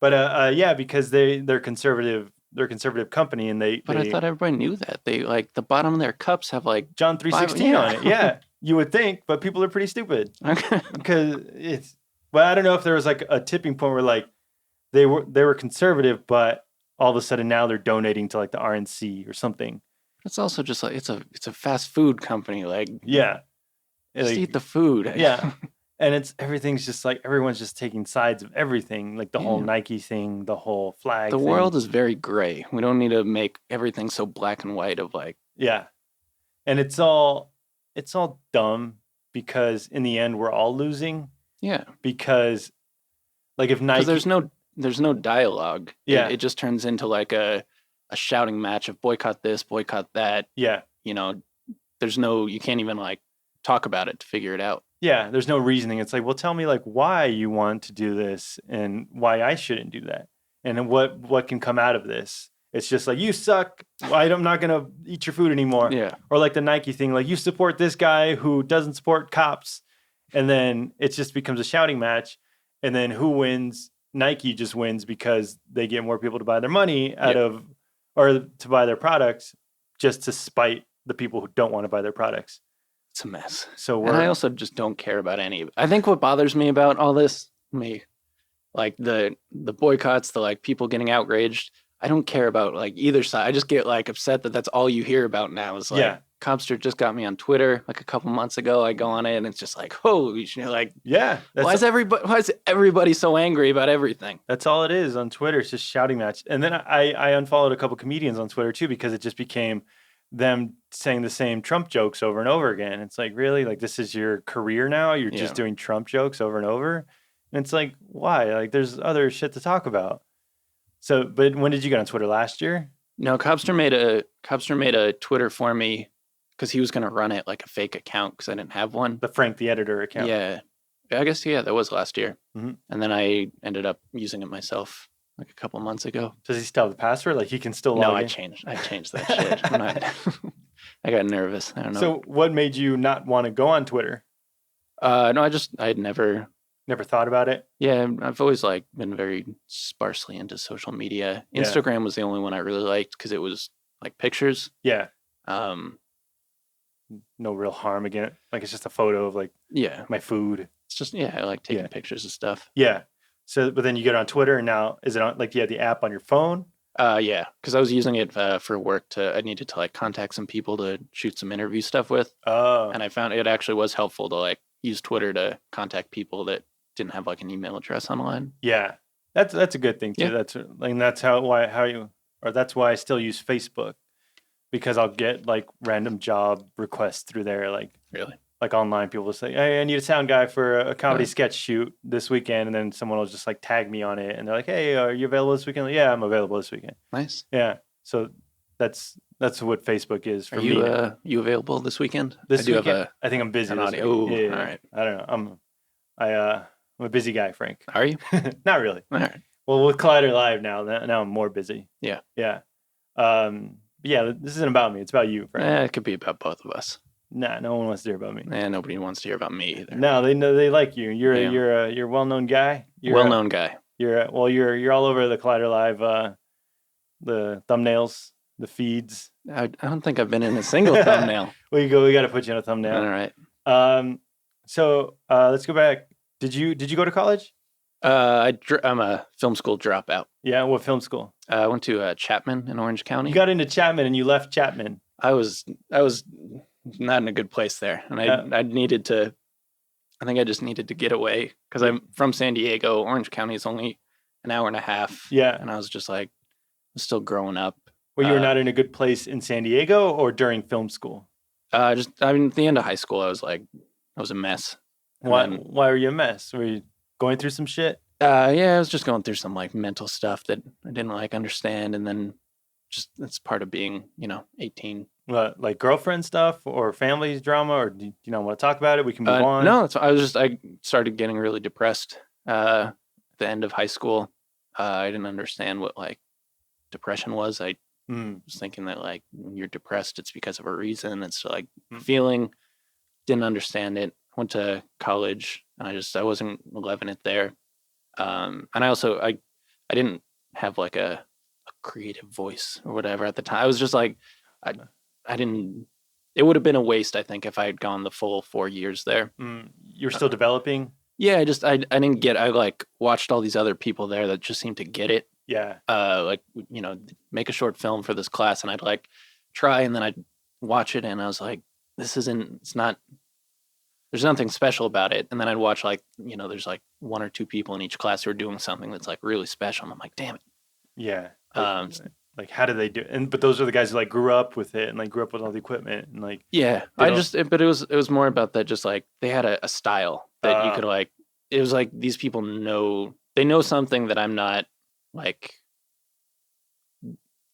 But because they're conservative. They're a conservative company, and I thought everybody knew that. They like the bottom of their cups have like John 3:16 on it. Yeah, you would think, but people are pretty stupid. Because it's. Well, I don't know if there was like a tipping point where like they were conservative, but all of a sudden now they're donating to like the RNC or something. It's also just like it's a fast food company. Like just eat the food. Yeah. And everything's just like everyone's just taking sides of everything, like the whole Nike thing, the whole flag thing. The world is very gray. We don't need to make everything so black and white of like. Yeah. And it's all dumb because in the end we're all losing. Yeah. Because like if Nike, there's no dialogue. Yeah. It just turns into like a shouting match of boycott this, boycott that. Yeah. You can't even like talk about it to figure it out. Yeah, there's no reasoning. It's like, well, tell me like why you want to do this and why I shouldn't do that. And then what can come out of this? It's just like, you suck. I'm not going to eat your food anymore. Yeah. Or like the Nike thing, like you support this guy who doesn't support cops. And then it just becomes a shouting match. And then who wins? Nike just wins because they get more people to buy their money or to buy their products just to spite the people who don't want to buy their products. It's a mess. And I also just don't care about any of it. I think what bothers me about all this, like the boycotts, the like people getting outraged, I don't care about like either side. I just get like upset that that's all you hear about now is like Copster just got me on Twitter like a couple months ago. I go on it and it's just like, holy shit, like why is everybody so angry about everything? That's all it is on Twitter. It's just shouting match. And then I unfollowed a couple comedians on Twitter too because it just became them saying the same Trump jokes over and over again. It's like, really? Like, this is your career now? You're just doing Trump jokes over and over? And it's like, why? Like, there's other shit to talk about. So, but when did you get on Twitter? Last year? No, Copster made a Twitter for me because he was going to run it like a fake account because I didn't have one. The Frank the Editor account. Yeah. I guess, that was last year. Mm-hmm. And then I ended up using it myself like a couple months ago. Does he still have the password? Like he can still log in? No, I changed that shit. I got nervous. I don't know. So what made you not want to go on Twitter? No, I had never thought about it. Yeah, I've always like been very sparsely into social media. Instagram was the only one I really liked because it was like pictures. Yeah. No real harm again. Like it's just a photo of like my food. It's just I like taking pictures of stuff. Yeah. So, but then you get on Twitter, and now is it on like you have the app on your phone? Yeah, because I was using it for work. I needed to like contact some people to shoot some interview stuff with, Oh, and I found it actually was helpful to like use Twitter to contact people that didn't have like an email address online. yeah. That's a good thing too. Yeah. That's that's why I still use Facebook, because I'll get like random job requests through there, Really? like online people will say, "Hey, I need a sound guy for a comedy Uh, sketch shoot this weekend," and then someone will just like tag me on it, and they're like, "Hey, are you available this weekend?" Like, yeah, I'm available this weekend. Nice. Yeah, so that's what Facebook is for Are me you now. you available this weekend? I This do have weekend, I think I'm busy an this audio. week. Oh, Yeah, all yeah. right. I don't know. I'm a busy guy, Frank. Are you? Not really. All right. Well, with Collider Live now I'm more busy. Yeah. Yeah. But yeah, this isn't about me. It's about you, Frank. It could be about both of us. Nah, no one wants to hear about me. Nobody wants to hear about me either. No, they know they like you. You're Yeah. you're a well-known guy. You're Well-known guy. you're all over the Collider Live, the thumbnails, the feeds. I don't think I've been in a single thumbnail. We got to put you in a thumbnail. All right. So let's go back. Did you go to college? I'm a film school dropout. Yeah, what film school? I went to Chapman in Orange County. You got into Chapman and you left Chapman. I was not in a good place there, and I needed to. I think I just needed to get away because I'm from San Diego. Orange County is only an hour and a half. Yeah. And I was just like, I'm still growing up. Well, you were not in a good place in San Diego or during film school? At the end of high school, I was a mess. Why were you a mess? Were you going through some shit? Yeah, I was just going through some like mental stuff that I didn't like understand, and then just that's part of being, 18. What, like girlfriend stuff or family drama, or do you not want to talk about it? We can move on. No, I started getting really depressed at the end of high school. I didn't understand what like depression was. I was thinking that like when you're depressed, it's because of a reason. It's like feeling. Didn't understand it. Went to college, and I wasn't loving it there. And I also I didn't have like a creative voice or whatever at the time. I was just like I didn't. It would have been a waste, I think, if I had gone the full 4 years there. You're still developing. Yeah, I didn't get. I like watched all these other people there that just seemed to get it. Yeah. Like make a short film for this class, and I'd like try, and then I'd watch it, and I was like, this isn't. It's not. There's nothing special about it. And then I'd watch like there's like one or two people in each class who are doing something that's like really special, and I'm like, damn it. Yeah. Like how do they do it? But those are the guys who like grew up with it and like grew up with all the equipment and like. Yeah, but it was more about that. Just like they had a style that you could like. It was like these people know something that I'm not like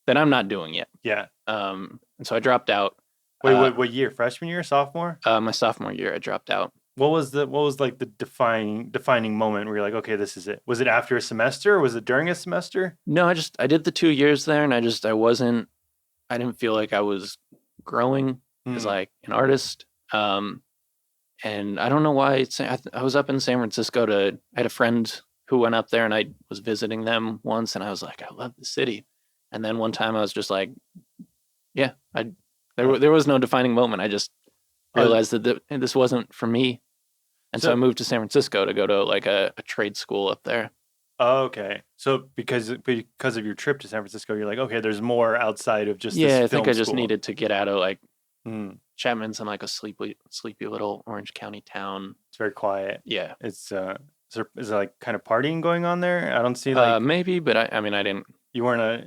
that I'm not doing yet. Yeah. And so I dropped out. Wait, what year? Freshman year, sophomore? My sophomore year, I dropped out. What was like the defining moment where you're like, okay, this is it? Was it after a semester or was it during a semester? No, I did the 2 years there, and I didn't feel like I was growing as like an artist. And I don't know why. I was up in San Francisco I had a friend who went up there, and I was visiting them once, and I was like, I love the city. And then one time I was just like, yeah, there was no defining moment. I just realized that this wasn't for me. And so I moved to San Francisco to go to like a trade school up there. Oh, okay. So because of your trip to San Francisco, you're like, okay, there's more outside of just I this think I just school. needed to get out of like Chapman's in like a sleepy little Orange County town. It's very quiet. Yeah. Is there like kind of partying going on there? I don't see like maybe, but I mean I didn't. You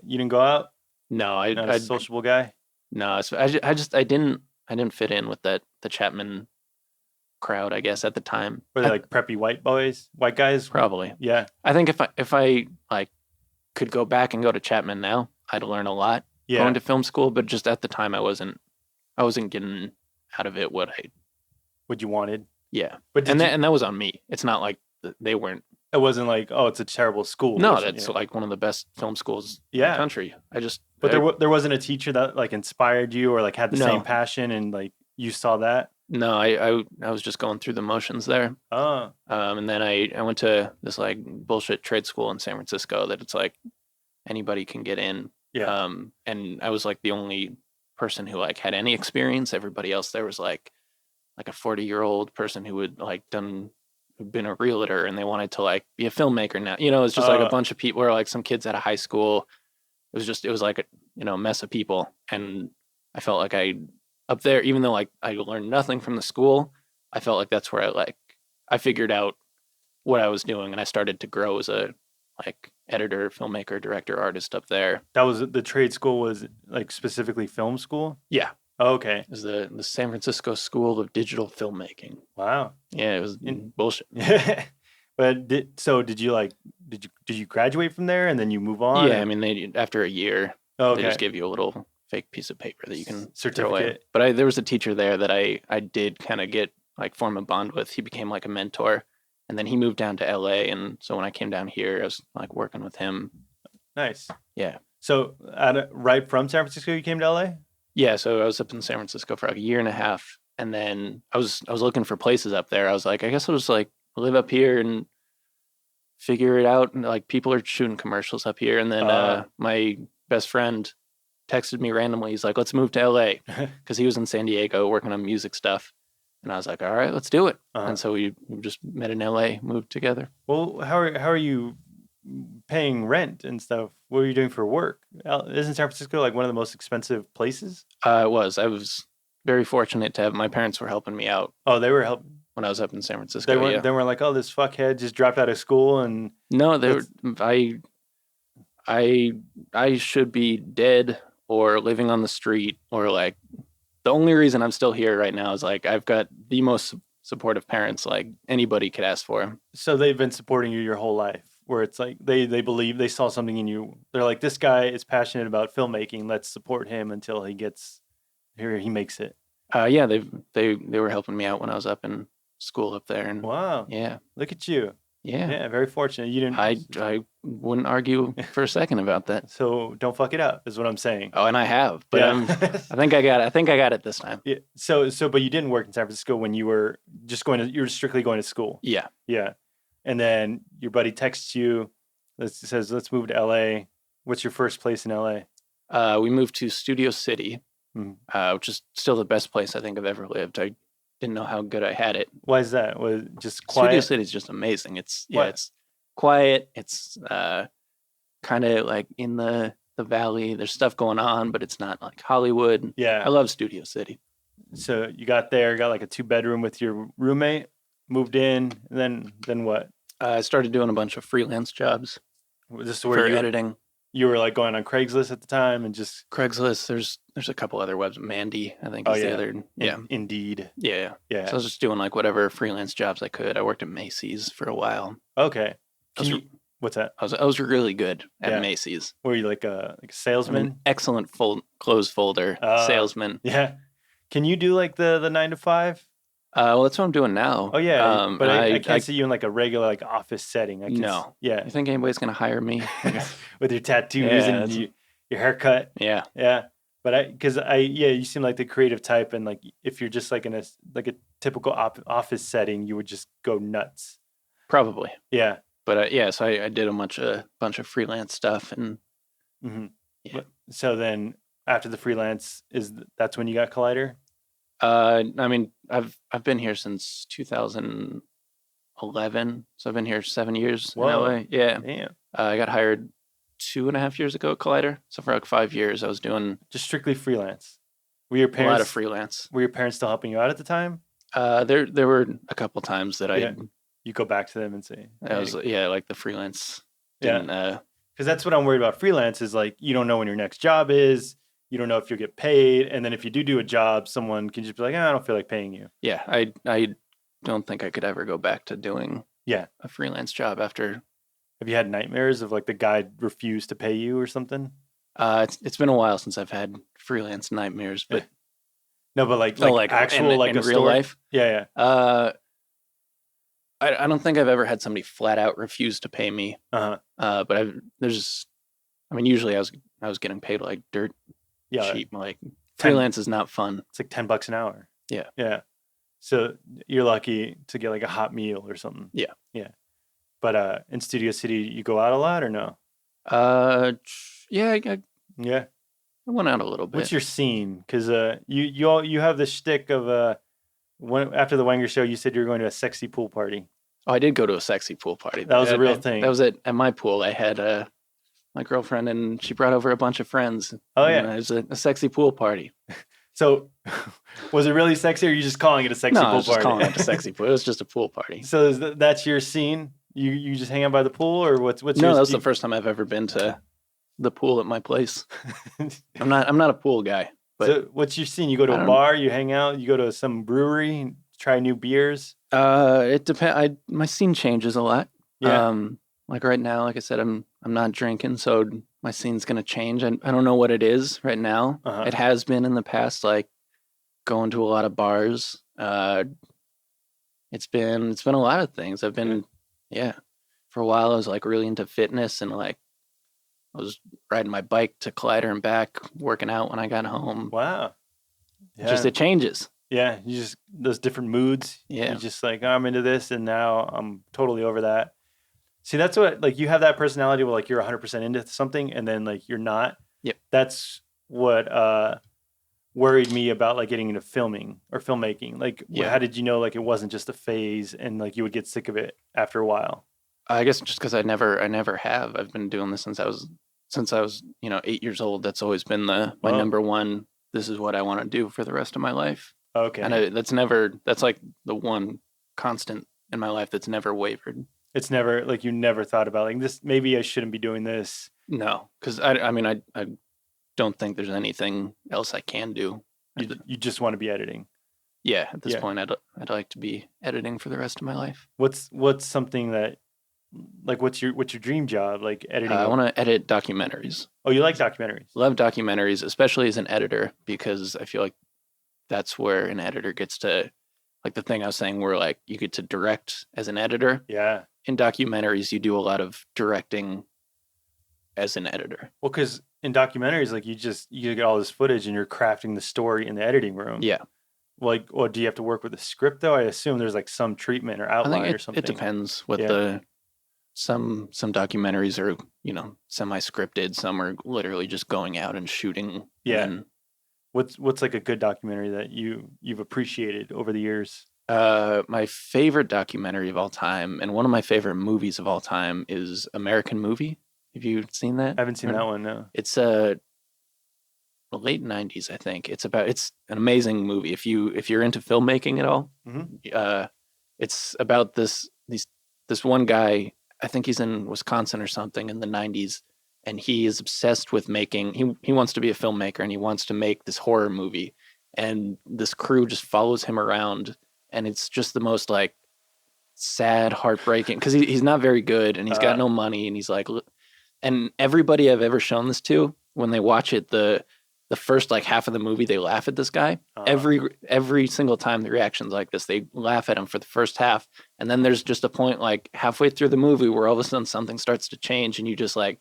didn't go out? No, Not a sociable guy. No, I didn't fit in with the Chapman crowd, I guess, at the time. Were they like preppy white guys? Probably. Yeah. I think if I like could go back and go to Chapman now, I'd learn a lot going to film school. But just at the time, I wasn't getting out of it what you wanted. Yeah, but that was on me. It's not like they weren't. It wasn't like, oh, it's a terrible school. No, that's like one of the best film schools in the country. But there wasn't a teacher that like inspired you or like had the same passion and like you saw that. No, I was just going through the motions there. Oh. And then I went to this like bullshit trade school in San Francisco that it's like anybody can get in. Yeah. And I was like the only person who like had any experience. Everybody else there was like a 40-year-old person who would like been a realtor and they wanted to like be a filmmaker now. It's just like a bunch of people or like some kids out of high school it was like a mess of people, and I felt like up there, even though like I learned nothing from the school, I felt like that's where I figured out what I was doing, and I started to grow as a like editor, filmmaker, director, artist up there. That was the trade school was like specifically film school? Yeah, Oh, okay. it was the San Francisco School of Digital Filmmaking. Wow. Yeah, it was bullshit. But did you graduate from there and then you move on? Yeah, I mean after a year, they just give you a little fake piece of paper that you can throw away. Certificate. But there was a teacher there that I did kind of get like form a bond with. He became like a mentor, and then he moved down to LA, and so when I came down here, I was like working with him. Nice. Yeah. So right from San Francisco, you came to LA? Yeah, so I was up in San Francisco for like a year and a half, and then I was looking for places up there. I was like, I guess I'll just like live up here and figure it out. And like people are shooting commercials up here, and then my best friend texted me randomly. He's like, "Let's move to LA," because he was in San Diego working on music stuff, and I was like, "All right, let's do it." And so we just met in LA, moved together. Well, how are you paying rent and stuff? What are you doing for work? Isn't San Francisco like one of the most expensive places? I was very fortunate to have my parents were helping me out. Oh, they were helping when I was up in San Francisco. They weren't like, oh, this fuckhead just dropped out of school and no, they were. I should be dead or living on the street, or like the only reason I'm still here right now is like I've got the most supportive parents like anybody could ask for. So they've been supporting you your whole life, where it's like they believe they saw something in you. They're like, this guy is passionate about filmmaking. Let's support him until he makes it. Yeah, they were helping me out when I was up in school up there. And wow. Yeah. Look at you. Yeah. Yeah, very fortunate. You didn't. I wouldn't argue for a second about that. So don't fuck it up, is what I'm saying. Oh, and I have, but I think I got it this time. Yeah. So, but you didn't work in San Francisco when you were just you were strictly going to school. Yeah. Yeah. And then your buddy texts you, says, "Let's move to LA." What's your first place in LA? We moved to Studio City, which is still the best place I think I've ever lived. I didn't know how good I had it. Why is that? Was it just quiet? Studio City is just amazing. It's quiet. It's kind of like in the valley. There's stuff going on, but it's not like Hollywood. Yeah. I love Studio City. So you got like a 2-bedroom with your roommate, moved in, and then what? I started doing a bunch of freelance jobs. Was this where you editing? You were like going on Craigslist at the time and just Craigslist. There's a couple other webs. Mandy, I think, is the other. Yeah. Indeed. Yeah. So I was just doing like whatever freelance jobs I could. I worked at Macy's for a while. Okay. What's that? I was really good at Macy's. Were you like a salesman? Excellent clothes folder salesman. Yeah. Can you do like the 9 to 5? Well, that's what I'm doing now. Oh yeah, but I can't see you in like a regular like office setting. No. Yeah. You think anybody's gonna hire me with your tattoos and your haircut? Yeah. Yeah. But you seem like the creative type, and like if you're just like in a typical office setting, you would just go nuts. Probably. Yeah. But so I did a bunch of freelance stuff, and yeah. So then after the freelance, that's when you got Collider? I mean, I've been here since 2011, so I've been here 7 years in LA. Yeah. Damn. I got hired 2.5 years ago at Collider, so for like 5 years I was doing just strictly freelance. Were your parents a lot of freelance? Were your parents still helping you out at the time? There were a couple times that you go back to them and say, I was like the freelance. Because that's what I'm worried about. Freelance is like you don't know when your next job is. You don't know if you'll get paid, and then if you do a job, someone can just be like, I don't feel like paying you. Yeah, I don't think I could ever go back to doing a freelance job after. Have you had nightmares of like the guy refused to pay you or something? It's been a while since I've had freelance nightmares, but no, but like actual in a real life. Yeah. I don't think I've ever had somebody flat out refuse to pay me. But usually I was getting paid like dirt. Yeah, cheap. Like freelance is not fun. It's like $10 an hour. Yeah. Yeah. So you're lucky to get like a hot meal or something. Yeah. Yeah. But in Studio City, you go out a lot or no? Yeah. I went out a little bit. What's your scene? Because you have this shtick of after the Wanger show, you said you were going to a sexy pool party. Oh, I did go to a sexy pool party. That was a real thing. That was at my pool. I had my girlfriend, and she brought over a bunch of friends. Oh, and yeah. it was a sexy pool party. So, was it really sexy, or are you just calling it a sexy No, pool I was just party? calling it a sexy pool. It was just a pool party. So that's your scene? You just hang out by the pool, or what's No, your? that was the first time I've ever been to the pool at my place. I'm not a pool guy, but So what's your scene? You go to a bar, you hang out, you go to some brewery, try new beers. it depends. My scene changes a lot. Yeah. Like right now, like I said, I'm not drinking, so my scene's gonna change. I don't know what it is right now. Uh-huh. It has been in the past, like going to a lot of bars. It's been a lot of things. I've been, for a while I was like really into fitness, and like I was riding my bike to Collider and back, working out when I got home. Wow. Yeah. Just it changes. Yeah, you just those different moods. Yeah. You just like, oh, I'm into this, and now I'm totally over that. See, that's what, like, you have that personality where like you're 100% into something, and then like you're not. Yep. That's what worried me about like getting into filming or filmmaking. Like, how did you know like it wasn't just a phase, and like you would get sick of it after a while? I guess just because I never have. I've been doing this since I was 8 years old. That's always been my number one. This is what I want to do for the rest of my life. Okay. And that's like the one constant in my life that's never wavered. It's never like you never thought about like this. Maybe I shouldn't be doing this. No, because I don't think there's anything else I can do. You just want to be editing. Yeah, at this point, I'd like to be editing for the rest of my life. What's something that, like, what's your dream job? Like editing? I want to edit documentaries. Oh, you like documentaries? Love documentaries, especially as an editor, because I feel like that's where an editor gets to, like the thing I was saying, where like you get to direct as an editor. Yeah. In documentaries, you do a lot of directing as an editor. Well, because in documentaries, like you get all this footage and you're crafting the story in the editing room. Yeah. Like, or do you have to work with a script though? I assume there's like some treatment or outline or something. It depends what some documentaries are, semi-scripted. Some are literally just going out and shooting. Yeah. And what's like a good documentary that you've appreciated over the years? My favorite documentary of all time, and one of my favorite movies of all time, is American Movie. Have you seen that? I haven't seen that one, no. It's the late 90s, I think. It's an amazing movie. If you're into filmmaking at all, it's about this one guy. I think he's in Wisconsin or something in the 90s, and he is obsessed with making. He wants to be a filmmaker, and he wants to make this horror movie. And this crew just follows him around, and it's just the most like sad, heartbreaking, because he's not very good, and he's got no money, and he's like, and everybody I've ever shown this to, when they watch it, the first like half of the movie, they laugh at this guy. Every single time the reaction's like this, they laugh at him for the first half, and then there's just a point like halfway through the movie where all of a sudden something starts to change, and you just like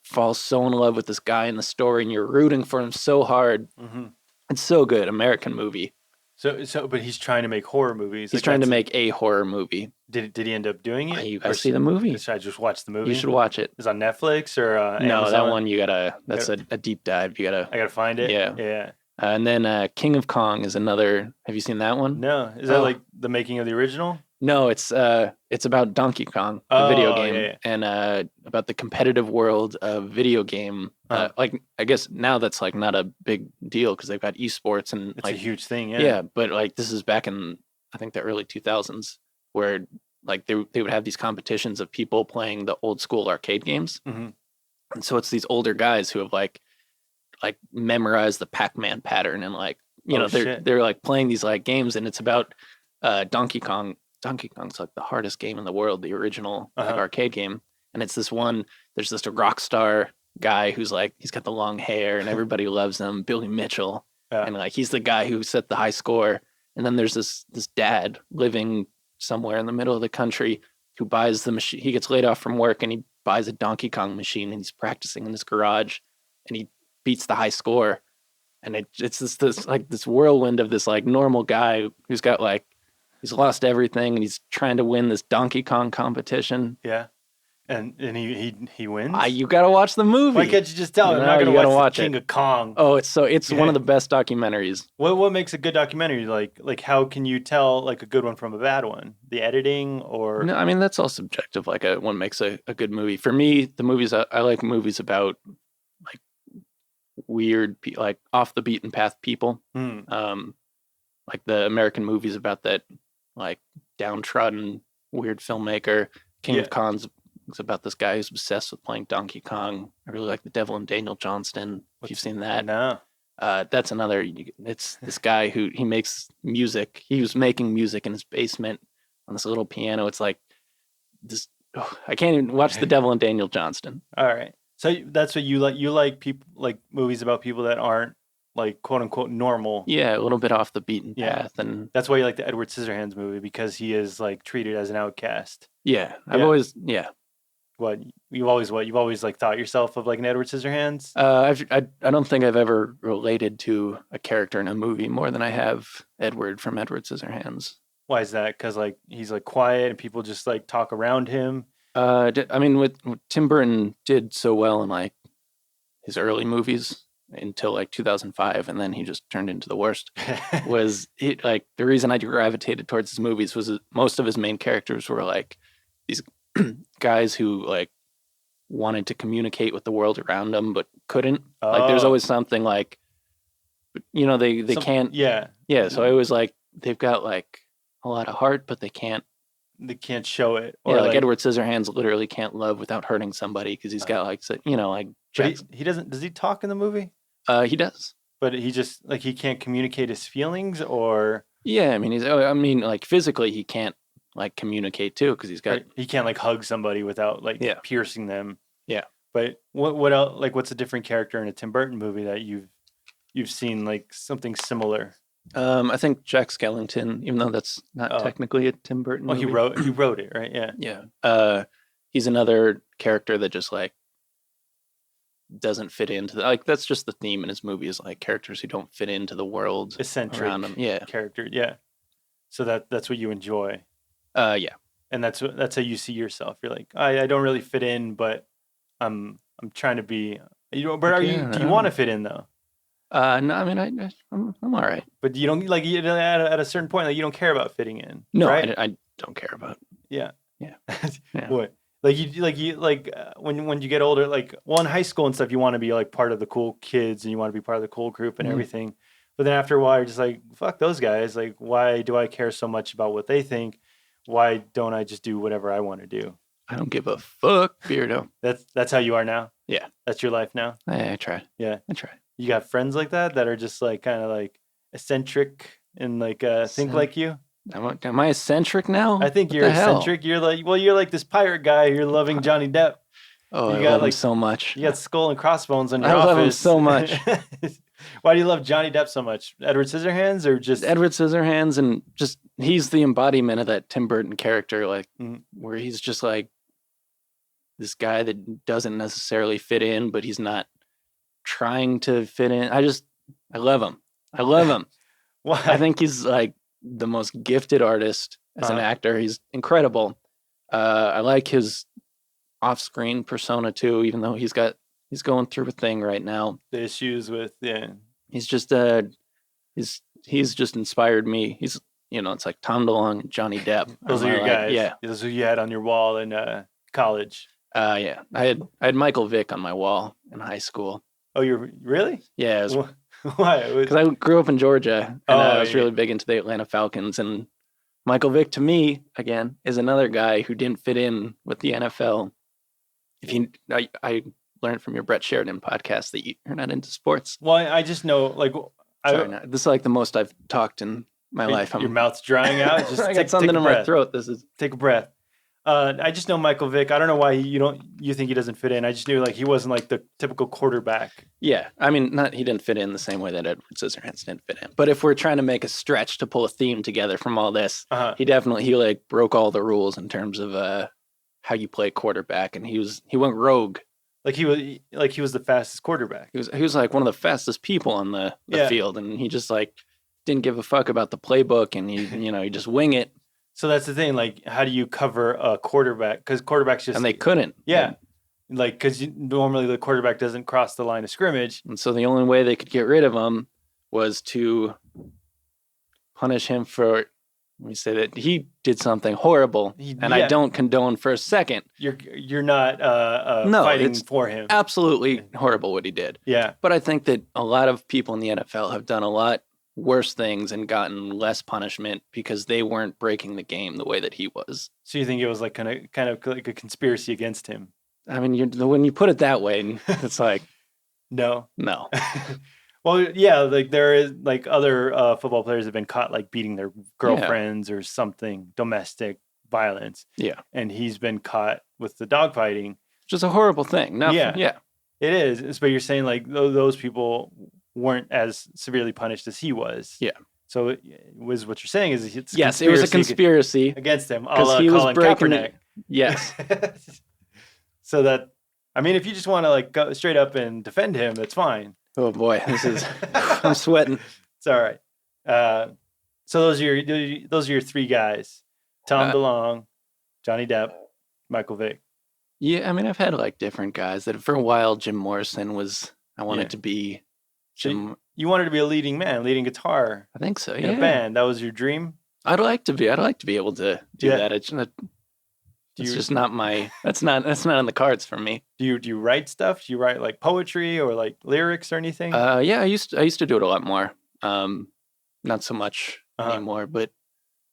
fall so in love with this guy and the story, and you're rooting for him so hard. Mm-hmm. It's so good. American Movie. So, but he's trying to make horror movies. He's trying to make a horror movie. Did he end up doing it? You gotta see the movie. Should I just watch the movie? You should watch it. Is it on Netflix or no? Amazon? That one that's a deep dive. I gotta find it. Yeah. And then King of Kong is another. Have you seen that one? No. Is that like the making of the original? No, it's about Donkey Kong, the video game, and about the competitive world of video game. Like, I guess now that's like not a big deal because they've got esports and it's like a huge thing. Yeah, but like this is back in I think the early 2000s where like they would have these competitions of people playing the old school arcade games, and so it's these older guys who have like memorized the Pac-Man pattern and like they're like playing these like games, and it's about Donkey Kong. Donkey Kong's like the hardest game in the world, the original like, arcade game. And it's there's this rock star guy who's like, he's got the long hair and everybody loves him, Billy Mitchell. Yeah. And like, he's the guy who set the high score. And then there's this dad living somewhere in the middle of the country who buys the machine. He gets laid off from work and he buys a Donkey Kong machine and he's practicing in his garage and he beats the high score. And it's this whirlwind of this like normal guy who's got like, he's lost everything and he's trying to win this Donkey Kong competition. Yeah. And he wins. You gotta watch the movie. Why can't you just tell me? I'm No, not you gonna gotta watch watch the King it. of Kong. Oh, it's one of the best documentaries. What makes a good documentary? Like how can you tell like a good one from a bad one? The editing or No, I mean that's all subjective. Like what makes a good movie. For me, the movies I like movies about like weird, like off the beaten path people. Like the American movies about that like downtrodden weird filmmaker. King of Kong's about this guy who's obsessed with playing Donkey Kong. I really like The Devil and Daniel Johnston. If you've seen that. No. That's another. It's this guy who he makes music. He was making music in his basement on this little piano. It's like this. Oh, I can't even watch The Devil and Daniel Johnston. All right. So that's what you like. You like people like movies about people that aren't like quote unquote normal. Yeah, a little bit off the beaten path, and that's why you like the Edward Scissorhands movie because he is like treated as an outcast. Yeah, I've always You've always like thought yourself of like an Edward Scissorhands? I don't think I've ever related to a character in a movie more than I have Edward from Edward Scissorhands. Why is that? Because like he's like quiet and people just like talk around him. I mean, what Tim Burton did so well in like his early movies until like 2005, and then he just turned into the worst. Was it like the reason I gravitated towards his movies was most of his main characters were like these guys who like wanted to communicate with the world around them but couldn't. Like there's always something like, you know, they can't. Yeah. So I was like, they've got like a lot of heart, but they can't show it. Or like Edward Scissorhands literally can't love without hurting somebody because he's got like, you know, like. He doesn't. Does he talk in the movie? He does. But he just like he can't communicate his feelings, or. Yeah, I mean, like physically he can't like communicate too because he's got. He can't like hug somebody without like piercing them. Yeah. But what else? Like, what's a different character in a Tim Burton movie that you've seen like something similar? I think Jack Skellington, even though that's not technically a Tim Burton movie. He wrote it, right? Yeah. Yeah. He's another character that just like doesn't fit into like that's just the theme in his movie is like characters who don't fit into the world eccentric around them. Yeah. Character. Yeah. So that's what you enjoy. Yeah. And that's how you see yourself. You're like, I don't really fit in, but I'm trying to be. You know, but do you want to fit in though? No, I mean I'm all right. But you don't like at a certain point like you don't care about fitting in. No, right? I don't care about. Yeah. Yeah. What? When you get older, like in high school and stuff, you want to be like part of the cool kids and you want to be part of the cool group and everything. But then after a while, you're just like, fuck those guys. Like, why do I care so much about what they think? Why don't I just do whatever I want to do? I don't give a fuck, Beardo. That's how you are now? Yeah. That's your life now? I try. Yeah. I try. You got friends like that are just like kind of like eccentric and like think like you? Am I eccentric now? I think you're eccentric. You're like this pirate guy. You're loving Johnny Depp. Oh, I love him so much. You got Skull and Crossbones on your office. I love him so much. Why do you love Johnny Depp so much? Edward Scissorhands or just Edward Scissorhands, and just he's the embodiment of that Tim Burton character, like where he's just like this guy that doesn't necessarily fit in, but he's not trying to fit in. I love him. I love him. Why? I think he's like the most gifted artist as an actor. He's incredible. I like his off-screen persona too, even though he's going through a thing right now. The issues with He's just he's just inspired me. He's it's like Tom DeLonge and Johnny Depp. Those are your guys. Yeah, those are who you had on your wall in college. Yeah, I had Michael Vick on my wall in high school. Oh, you're really? Yeah. Why? Because I grew up in Georgia, and I was really big into the Atlanta Falcons. And Michael Vick, to me, again, is another guy who didn't fit in with the NFL. I learned from your Brett Sheridan podcast that you're not into sports. Well, I just know, like, this is like the most I've talked in my life. Your mouth's drying out. Just I got something in my throat. Take a breath. I just know Michael Vick. I don't know why you think he doesn't fit in. I just knew like he wasn't like the typical quarterback. Yeah, I mean, he didn't fit in the same way that Edward Scissorhands didn't fit in. But if we're trying to make a stretch to pull a theme together from all this, he like broke all the rules in terms of how you play quarterback, and he went rogue. Like he was the fastest quarterback. He was like one of the fastest people on the field, and he just like didn't give a fuck about the playbook, and he just wing it. So that's the thing. Like, how do you cover a quarterback? Because quarterbacks just And they couldn't. yeah, like because normally the quarterback doesn't cross the line of scrimmage. And so the only way they could get rid of him was to punish him for. Let me say that he did something horrible, and I don't condone for a second. You're not No, fighting it's for him. Absolutely horrible what he did. Yeah. But I think that a lot of people in the NFL have done a lot worse things and gotten less punishment because they weren't breaking the game the way that he was. So you think it was like kind of like a conspiracy against him? I mean, when you put it that way, it's like no. Well, yeah, like there is like other football players have been caught like beating their girlfriends or something, domestic violence. Yeah. And he's been caught with the dogfighting. Which is a horrible thing. Yeah. It is. But you're saying like those people weren't as severely punished as he was. Yeah. So it was what you're saying is it's yes, it was a conspiracy against him because he was breaking it. Yes. So that, I mean, if you just want to like go straight up and defend him, that's fine. Oh boy, this is I'm sweating. It's all right. So those are your three guys: Tom DeLonge, Johnny Depp, Michael Vick. Yeah, I mean, I've had like different guys that for a while. Jim Morrison was. I wanted to be. Jim. You wanted to be a leading man, leading guitar. I think so. In a band. That was your dream. I'd like to be. I'd like to be able to do that. It's just not my. That's not on the cards for me. Do you write stuff? Do you write like poetry or like lyrics or anything? Yeah, I used to do it a lot more. Not so much anymore, but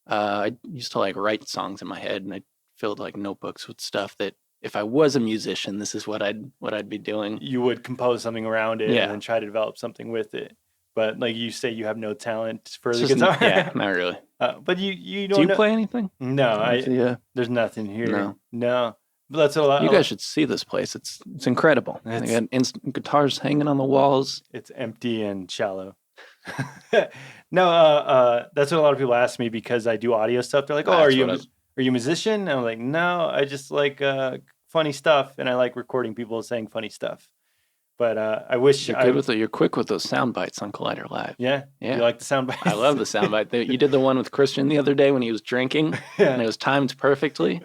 I used to like write songs in my head, and I filled like notebooks with stuff that if I was a musician, this is what I'd be doing. You would compose something around it and then try to develop something with it. But like you say, you have no talent for the guitar. Yeah, not really. But you don't. Do you play anything? No, there's nothing here. No. But that's a lot. You guys should see this place. It's incredible. They got instant guitars hanging on the walls. It's empty and shallow. No, that's what a lot of people ask me because I do audio stuff. They're like, "Oh, are you a musician?" And I'm like, "No, I just like funny stuff, and I like recording people saying funny stuff." But I wish you're quick with those sound bites on Collider Live. Yeah. You like the sound bites? I love the sound bite. You did the one with Christian the other day when he was drinking, and it was timed perfectly.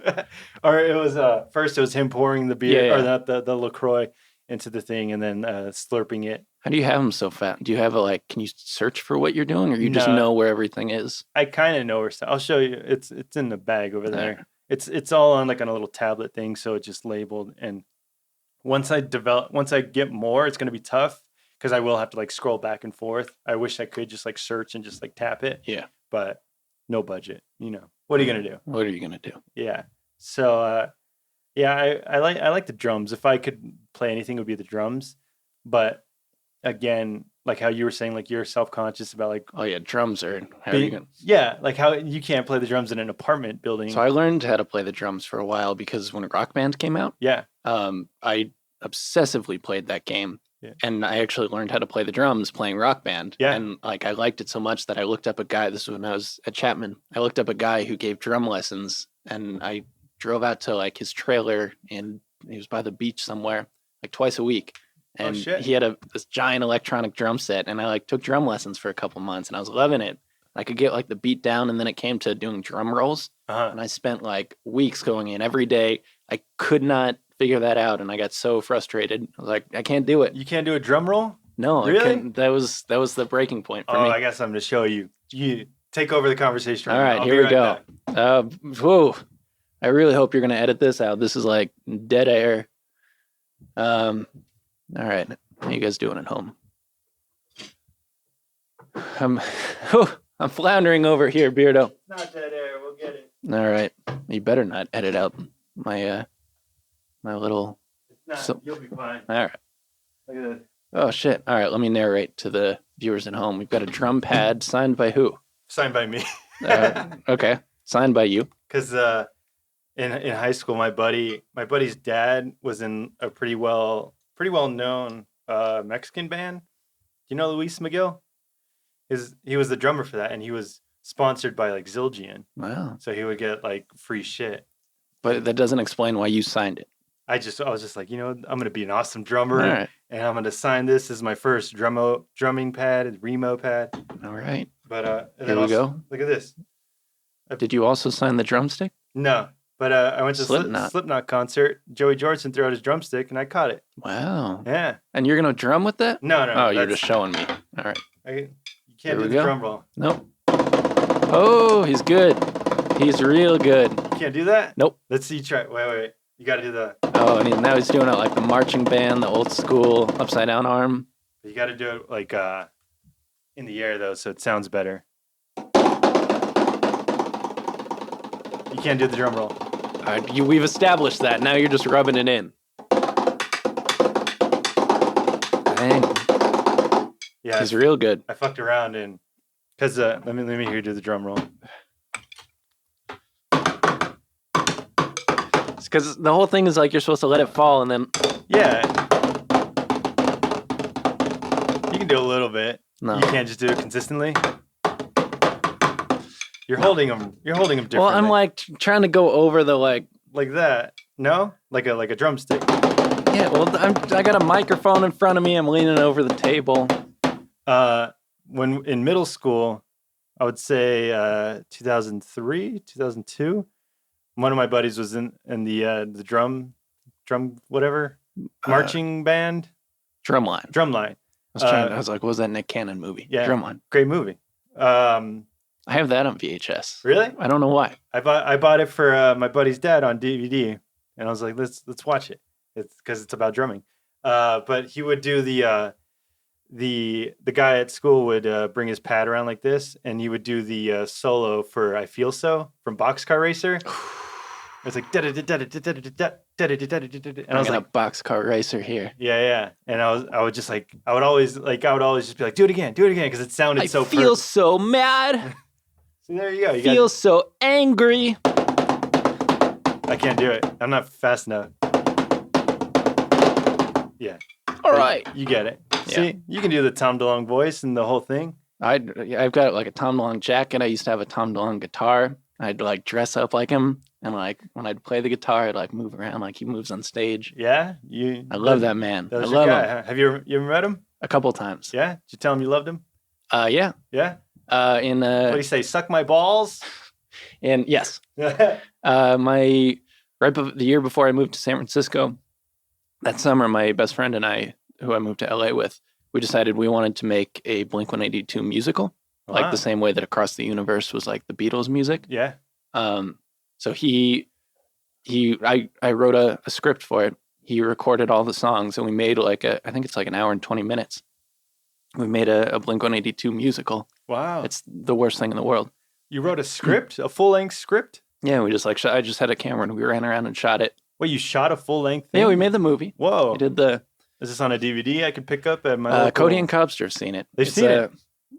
Or it was first it was him pouring the beer or not the LaCroix into the thing and then slurping it. How do you have them so fat? Do you have can you search for what you're doing, or you just know where everything is? I kind of know where. I'll show you. It's in the bag over there. It's all on a little tablet thing, so it's just labeled. And once I get more, it's going to be tough because I will have to scroll back and forth. I wish I could just search and just tap it. Yeah. But no budget. What are you going to do? What are you going to do? Yeah. So I like the drums. If I could play anything, it would be the drums. But again, like how you were saying, you're self-conscious about drums are how how you can't play the drums in an apartment building. So I learned how to play the drums for a while because when Rock Band came out, I obsessively played that game. Yeah. And I actually learned how to play the drums playing Rock Band. Yeah. And I liked it so much that I looked up a guy. This was when I was at Chapman. I looked up a guy who gave drum lessons, and I drove out to his trailer, and he was by the beach somewhere twice a week. And he had this giant electronic drum set, and I took drum lessons for a couple months, and I was loving it. I could get the beat down, and then it came to doing drum rolls, and I spent weeks going in every day. I could not figure that out, and I got so frustrated. I was like, I can't do it. You can't do a drum roll? No, really? I couldn't. That was the breaking point for me. I guess I'm going to show you. You take over the conversation. All right, here we go. Whoa. I really hope you're going to edit this out. This is dead air. All right, how you guys doing at home? I'm floundering over here, Beardo. Not dead air. We'll get it. All right, you better not edit out my my little. It's not. You'll be fine. All right. Look at this. Oh shit! All right, let me narrate to the viewers at home. We've got a drum pad signed by who? Signed by me. Okay, signed by you. Because in high school, my buddy's dad was in a pretty well known Mexican band. Do you know Luis Miguel? He was the drummer for that, and he was sponsored by Zildjian. Wow. So he would get free shit. But that doesn't explain why you signed it. I was just I'm gonna be an awesome drummer, and I'm gonna sign this as my first drumming pad, Remo pad. All right. But here we go. Look at this. Did you also sign the drumstick? No, but I went to Slipknot. Slipknot concert. Joey Jordison threw out his drumstick, and I caught it. Wow. Yeah. And you're gonna drum with that? No. Oh, you're just showing me. All right. You Here can't do we the go. drum roll. Nope. Oh, he's good. He's real good. You can't do that? Nope. Let's see. Try. Wait. You got to do the. Oh, and now he's doing it like the marching band, the old school upside down arm. You got to do it like in the air though, so it sounds better. You can't do the drum roll. All right, we've established that. Now you're just rubbing it in. Dang. Yeah. He's real good. I fucked around and because let me hear you do the drum roll. It's because the whole thing is like you're supposed to let it fall and then. Yeah. You can do a little bit. No. You can't just do it consistently. You're holding them. You're holding them differently. Well, I'm like trying to go over the like that. No, like a drumstick. Yeah, well, I got a microphone in front of me. I'm leaning over the table. When in middle school, I would say 2003, 2002. One of my buddies was in the drum whatever marching band. Drumline. I was like, what was that Nick Cannon movie? Yeah, Drumline. Great movie. I have that on VHS. Really? I don't know why. I bought it for my buddy's dad on DVD, and I was like, let's watch it. It's because it's about drumming. But he would do the guy at school would bring his pad around like this, and he would do the solo for "I Feel So" from Boxcar Racer. It's like and I was like, Boxcar Racer here. yeah, and I would just like I would always just be like, do it again because it sounded so. I feel so mad. So there you go. You feel so angry. I can't do it. I'm not fast enough. Yeah. All right. You get it. Yeah. See, you can do the Tom DeLonge voice and the whole thing. I've got like a Tom DeLonge jacket. I used to have a Tom DeLonge guitar. I'd like dress up like him, and like when I'd play the guitar, I'd like move around like he moves on stage. Yeah, I love that man. That was I love your guy. him. Huh? Have you ever met him? A couple times. Yeah. Did you tell him you loved him? Yeah. Yeah. What do you say? Suck my balls. And yes. The year before I moved to San Francisco, that summer, my best friend and I, who I moved to LA with, we decided we wanted to make a Blink-182 musical, like the same way that Across the Universe was like the Beatles music. Yeah. So I wrote a script for it. He recorded all the songs, and we made I think it's like an hour and 20 minutes. We made a Blink-182 musical. Wow. It's the worst thing in the world. You wrote a script, a full-length script? Yeah, we just I just had a camera and we ran around and shot it. Well, you shot a full-length thing? Yeah, we made the movie. Whoa. We did the... Is this on a DVD I could pick up at my local... Cody and Cobster have seen it. They've seen it?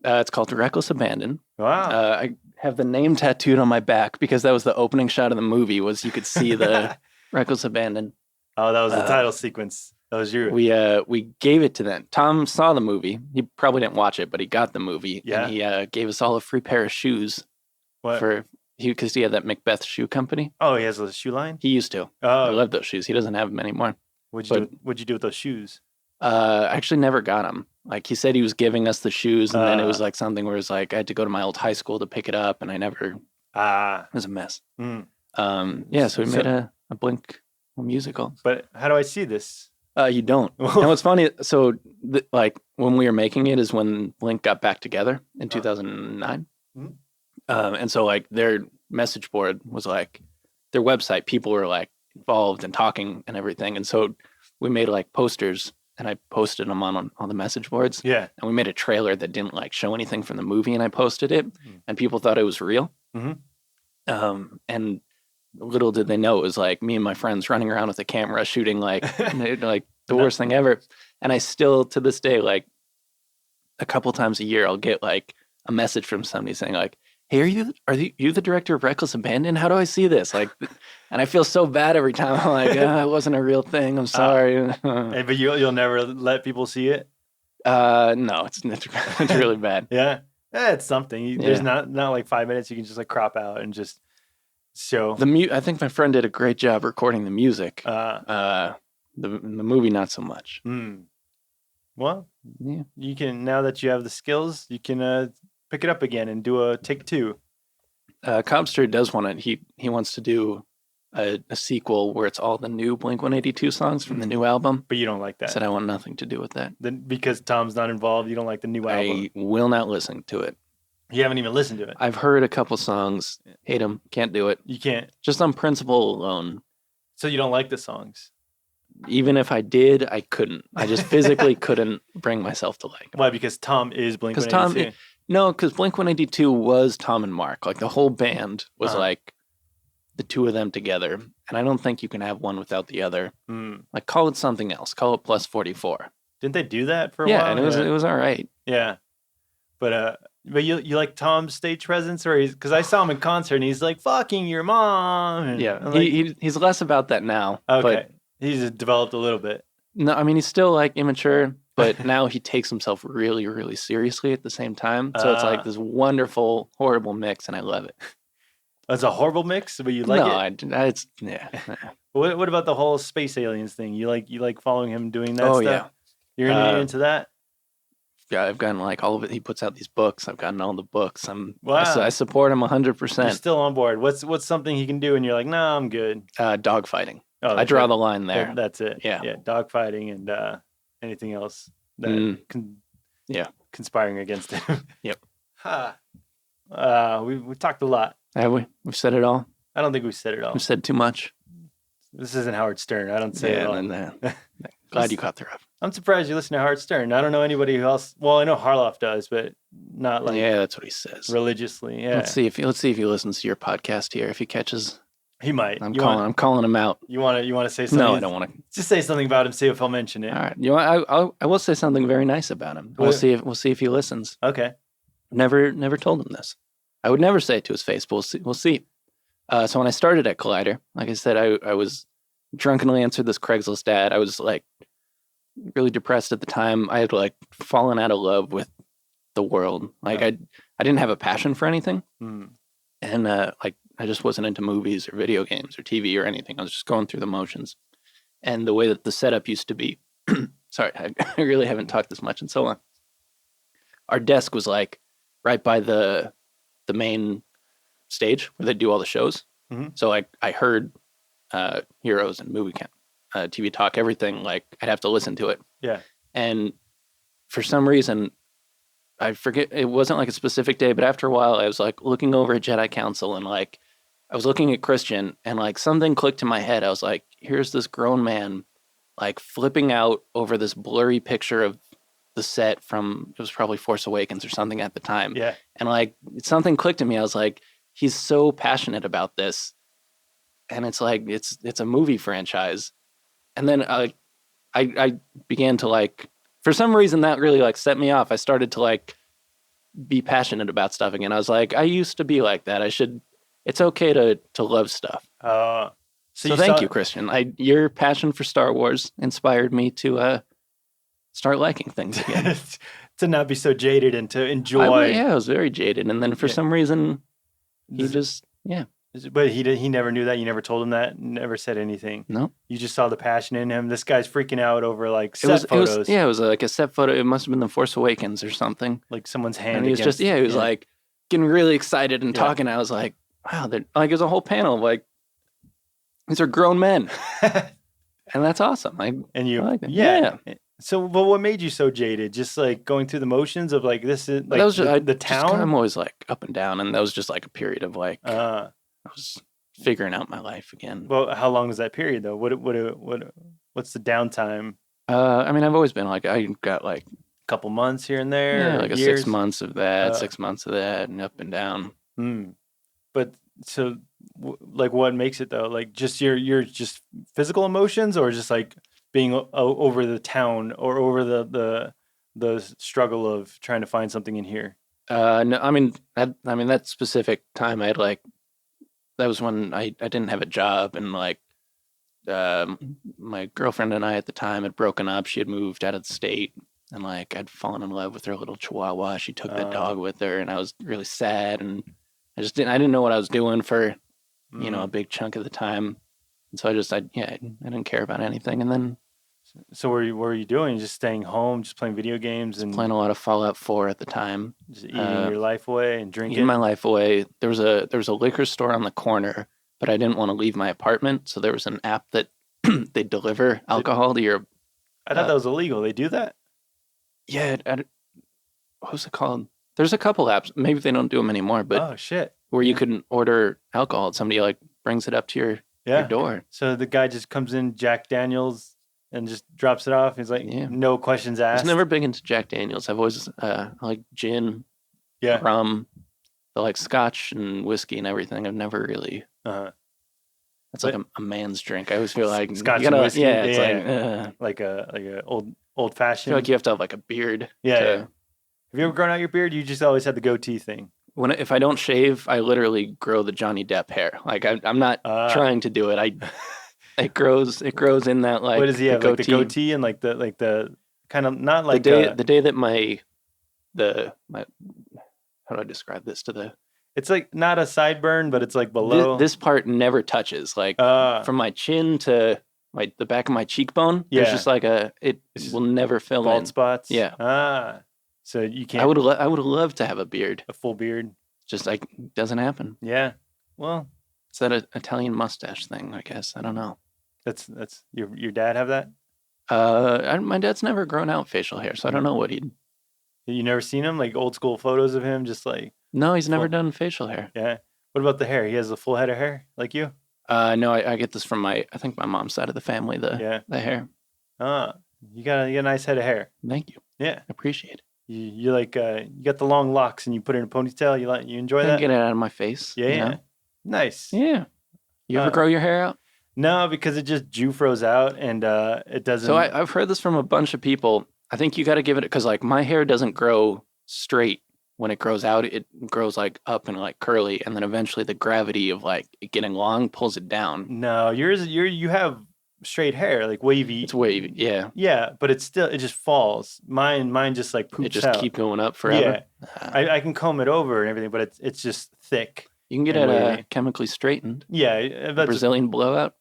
It's called Reckless Abandon. Wow. I have the name tattooed on my back because that was the opening shot of the movie was you could see the Reckless Abandon. Oh, that was the title sequence. That was you. We gave it to them. Tom saw the movie. He probably didn't watch it, but he got the movie. Yeah. And he gave us all a free pair of shoes. What? Because he had that Macbeth shoe company. Oh, he has a shoe line? He used to. Oh. I love those shoes. He doesn't have them anymore. What'd you do with those shoes? I actually never got them. Like he said he was giving us the shoes, and then it was like something where it's like I had to go to my old high school to pick it up, and I never. It was a mess. Mm. So we made a Blink musical. But how do I see this? You don't. And what's funny? So like when we were making it is when Blink got back together in 2009. Mm. And so like their message board was like their website. People were like involved and talking and everything, and so we made like posters. And I posted them on the message boards. Yeah. And we made a trailer that didn't like show anything from the movie, and I posted it, and people thought it was real. Mm-hmm. And little did they know it was like me and my friends running around with a camera shooting like the worst thing ever. And I still to this day, like a couple times a year, I'll get like a message from somebody saying like, "Hey, are you the director of Reckless Abandon? How do I see this?" Like, and I feel so bad every time. I'm like, it wasn't a real thing. I'm sorry. But you'll never let people see it? No, it's really bad. Yeah. It's something. There's not like 5 minutes you can just like crop out and just show. I think my friend did a great job recording the music. The movie, not so much. Well, yeah. You can, now that you have the skills, you can pick it up again and do a take two. Cobster does want to. He wants to do a sequel where it's all the new Blink-182 songs from the new album. But you don't like I that. said I want nothing to do with that. Then because Tom's not involved, you don't like the new album. I will not listen to it. You haven't even listened to it. I've heard a couple songs. Hate them. Can't do it. You can't. Just on principle alone. So you don't like the songs. Even if I did, I couldn't. I just physically couldn't bring myself to like them. Why? Because Tom is Blink-182. Because Blink-182 was Tom and Mark. Like the whole band was like the two of them together. And I don't think you can have one without the other. Like call it something else. Call it Plus 44. Didn't they do that for a while? Yeah, and it was all right. Yeah. But you like Tom's stage presence, or because I saw him in concert and he's like fucking your mom. And Yeah, like, he's less about that now. Okay, but he's developed a little bit. No, I mean he's still like immature, but now he takes himself really, really seriously at the same time. So it's like this wonderful, horrible mix, and I love it. It's a horrible mix, but you like it. No, it's yeah. What about the whole space aliens thing? You like following him doing that stuff? Yeah, you're into that. Yeah, I've gotten like all of it. He puts out these books. I've gotten all the books. Wow. I support him 100%. You're still on board. What's something he can do, and you're like, nah, I'm good. Dogfighting. Oh, I draw the line there. That's it. Yeah. Dogfighting and anything else that conspiring against him. Yep. We talked a lot. Have we? We've said it all. I don't think we've said it all. We've said too much. This isn't Howard Stern. I don't say it all. Glad you caught the rep. I'm surprised you listen to Howard Stern. I don't know anybody who else. Well, I know Harloff does, but not like that's what he says religiously. Yeah. Let's see if he listens to your podcast here. If he catches, he might. I'm calling him out. You want to say something? No, I don't want to. Just say something about him. See if he'll mention it. All right. I will say something very nice about him. We'll see if he listens. Okay. Never told him this. I would never say it to his face, but we'll see. So when I started at Collider, like I said, I was drunkenly answered this Craigslist ad. I was like really depressed at the time. I had like fallen out of love with the world. Like I didn't have a passion for anything. And like I just wasn't into movies or video games or TV or anything. I was just going through the motions. And the way that the setup used to be, sorry, I really haven't talked this much in so long. Our desk was like right by the main stage where they do all the shows. So I heard Heroes and Movie Camp, TV Talk, everything. Like I'd have to listen to it. Yeah. And for some reason, I forget, it wasn't like a specific day, but after a while I was like looking over at Jedi Council and like I was looking at Christian and like something clicked in my head. I was like, here's this grown man like flipping out over this blurry picture of the set from, it was probably Force Awakens or something at the time. Yeah. And like something clicked in me. I was like, he's so passionate about this. And it's like, it's a movie franchise. And then I began to like, for some reason that really like set me off. I started to like be passionate about stuff again. I was like, I used to be like that. It's okay to love stuff. So thank you, Christian. Your passion for Star Wars inspired me to start liking things again. To not be so jaded and to enjoy. I was very jaded. And then for some reason, he just, But he never knew that. You never told him that. Never said anything. No. You just saw the passion in him. This guy's freaking out over like set photos. It was like a set photo. It must have been the Force Awakens or something. Like someone's hand. And he was just he was like getting really excited and talking. I was like, wow, like there's a whole panel of like these are grown men, and that's awesome. I like that. Yeah. So, but what made you so jaded? Just like going through the motions of like this is like that was the town. I'm always like up and down, and that was just like a period of like I was figuring out my life again. Well, how long is that period though? What's the downtime? I mean, I've always been like I got like a couple months here and there. Like years? 6 months of that, 6 months of that, and up and down. But so, like, what makes it though? Like, just your just physical emotions, or just like being over the town, or over the struggle of trying to find something in here? No, I mean that specific time I had like that was when I didn't have a job, and like my girlfriend and I at the time had broken up. She had moved out of the state, and like I'd fallen in love with her little Chihuahua. She took the dog with her, and I was really sad, and I didn't know what I was doing for a big chunk of the time, and so I didn't care about anything. And then So what were you doing? Just staying home, just playing video games and Playing a lot of Fallout 4 at the time. just eating your life away and drinking? Eating my life away. There was a liquor store on the corner, but I didn't want to leave my apartment, so there was an app that they deliver alcohol to your... I thought that was illegal. They do that? Yeah, what was it called? There's a couple apps. Maybe they don't do them anymore, but Oh, shit. where you can order alcohol. Somebody like brings it up to your door. So the guy just comes in, Jack Daniels, and just drops it off. He's like, no questions I was asked. never big into Jack Daniels. I've always I like gin, rum, I like scotch and whiskey and everything. I've never really. That's like a man's drink. I always feel like scotch and whiskey. Yeah, it's like a old I fashioned. feel like you have to have like a beard. Yeah. Have you ever grown out your beard? You just always had the goatee thing. If I don't shave, I literally grow the Johnny Depp hair. Like I'm not trying to do it. It grows in that like. What does he have? Like the goatee and like the kind of not like the day that my how do I describe this to the? It's like not a sideburn, but it's like below. This part never touches. Like from my chin to the back of my cheekbone. There's just like it will never fill in. Bald spots. Yeah. So you can't. I would love to have a beard. A full beard. Just like doesn't happen. Yeah. Well, it's that Italian mustache thing, I guess. I don't know. That's your dad have that? My dad's never grown out facial hair, so I don't know what he'd. You never seen him, like old school photos of him, just like. No, he's never done facial hair. Yeah. What about the hair? He has a full head of hair, like you. No, I get this from I think my mom's side of the family. The hair. You got a nice head of hair. Thank you. Yeah, appreciate it. You like you got the long locks and you put it in a ponytail. You enjoy that? Get it out of my face. Yeah. Nice. Yeah. You ever grow your hair out? No, because it just Jufros out and it doesn't. So I've heard this from a bunch of people. I think you got to give it because like my hair doesn't grow straight when it grows out. It grows like up and like curly, and then eventually the gravity of like it getting long pulls it down. No, you have straight hair, like wavy. It's wavy, yeah. Yeah, but it just falls. Mine just like poops out. It just keep going up forever. Yeah, I can comb it over and everything, but it's just thick. You can get it chemically straightened. Yeah, Brazilian blowout.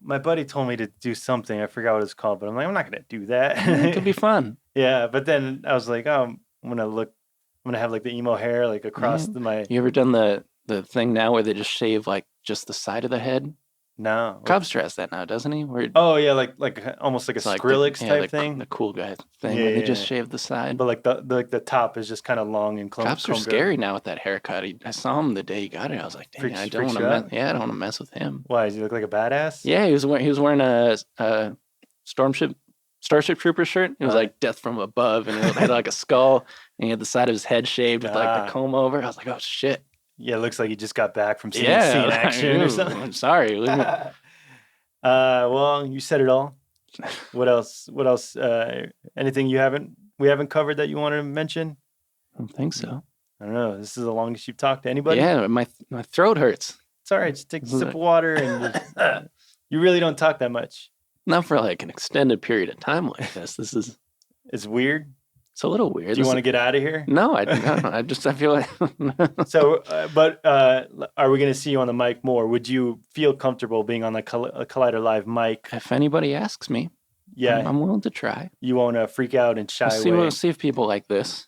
My buddy told me to do something. I forgot what it's called, but I'm like, I'm not gonna do that. It could be fun. Yeah, but then I was like, oh, I'm gonna have like the emo hair like across my. You ever done the thing now where they just shave like just the side of the head? No. Cubster has that now, doesn't he? Oh yeah, like almost like a Skrillex type thing. The cool guy thing where they just shave the side. But like the top is just kind of long and clumped. Cops are scary now with that haircut. I saw him the day he got it. I was like, dang, I don't want to mess with him. Why? Does he look like a badass? Yeah, he was wearing a Starship Trooper shirt. It was like death from above, and it had like a skull, and he had the side of his head shaved with like the comb over. I was like, oh shit. Yeah, it looks like he just got back from seeing action or something. I'm sorry. Well, you said it all. What else? Anything we haven't covered that you wanted to mention? I don't think so. I don't know. This is the longest you've talked to anybody? Yeah, my throat hurts. It's all right. Just take a sip of water and you really don't talk that much. Not for like an extended period of time like this. It's weird. It's a little weird. Do you want to get out of here? No, I feel like. So, but are we going to see you on the mic more? Would you feel comfortable being on the Collider Live mic? If anybody asks me, I'm willing to try. You won't freak out and shy away. We'll see if people like this.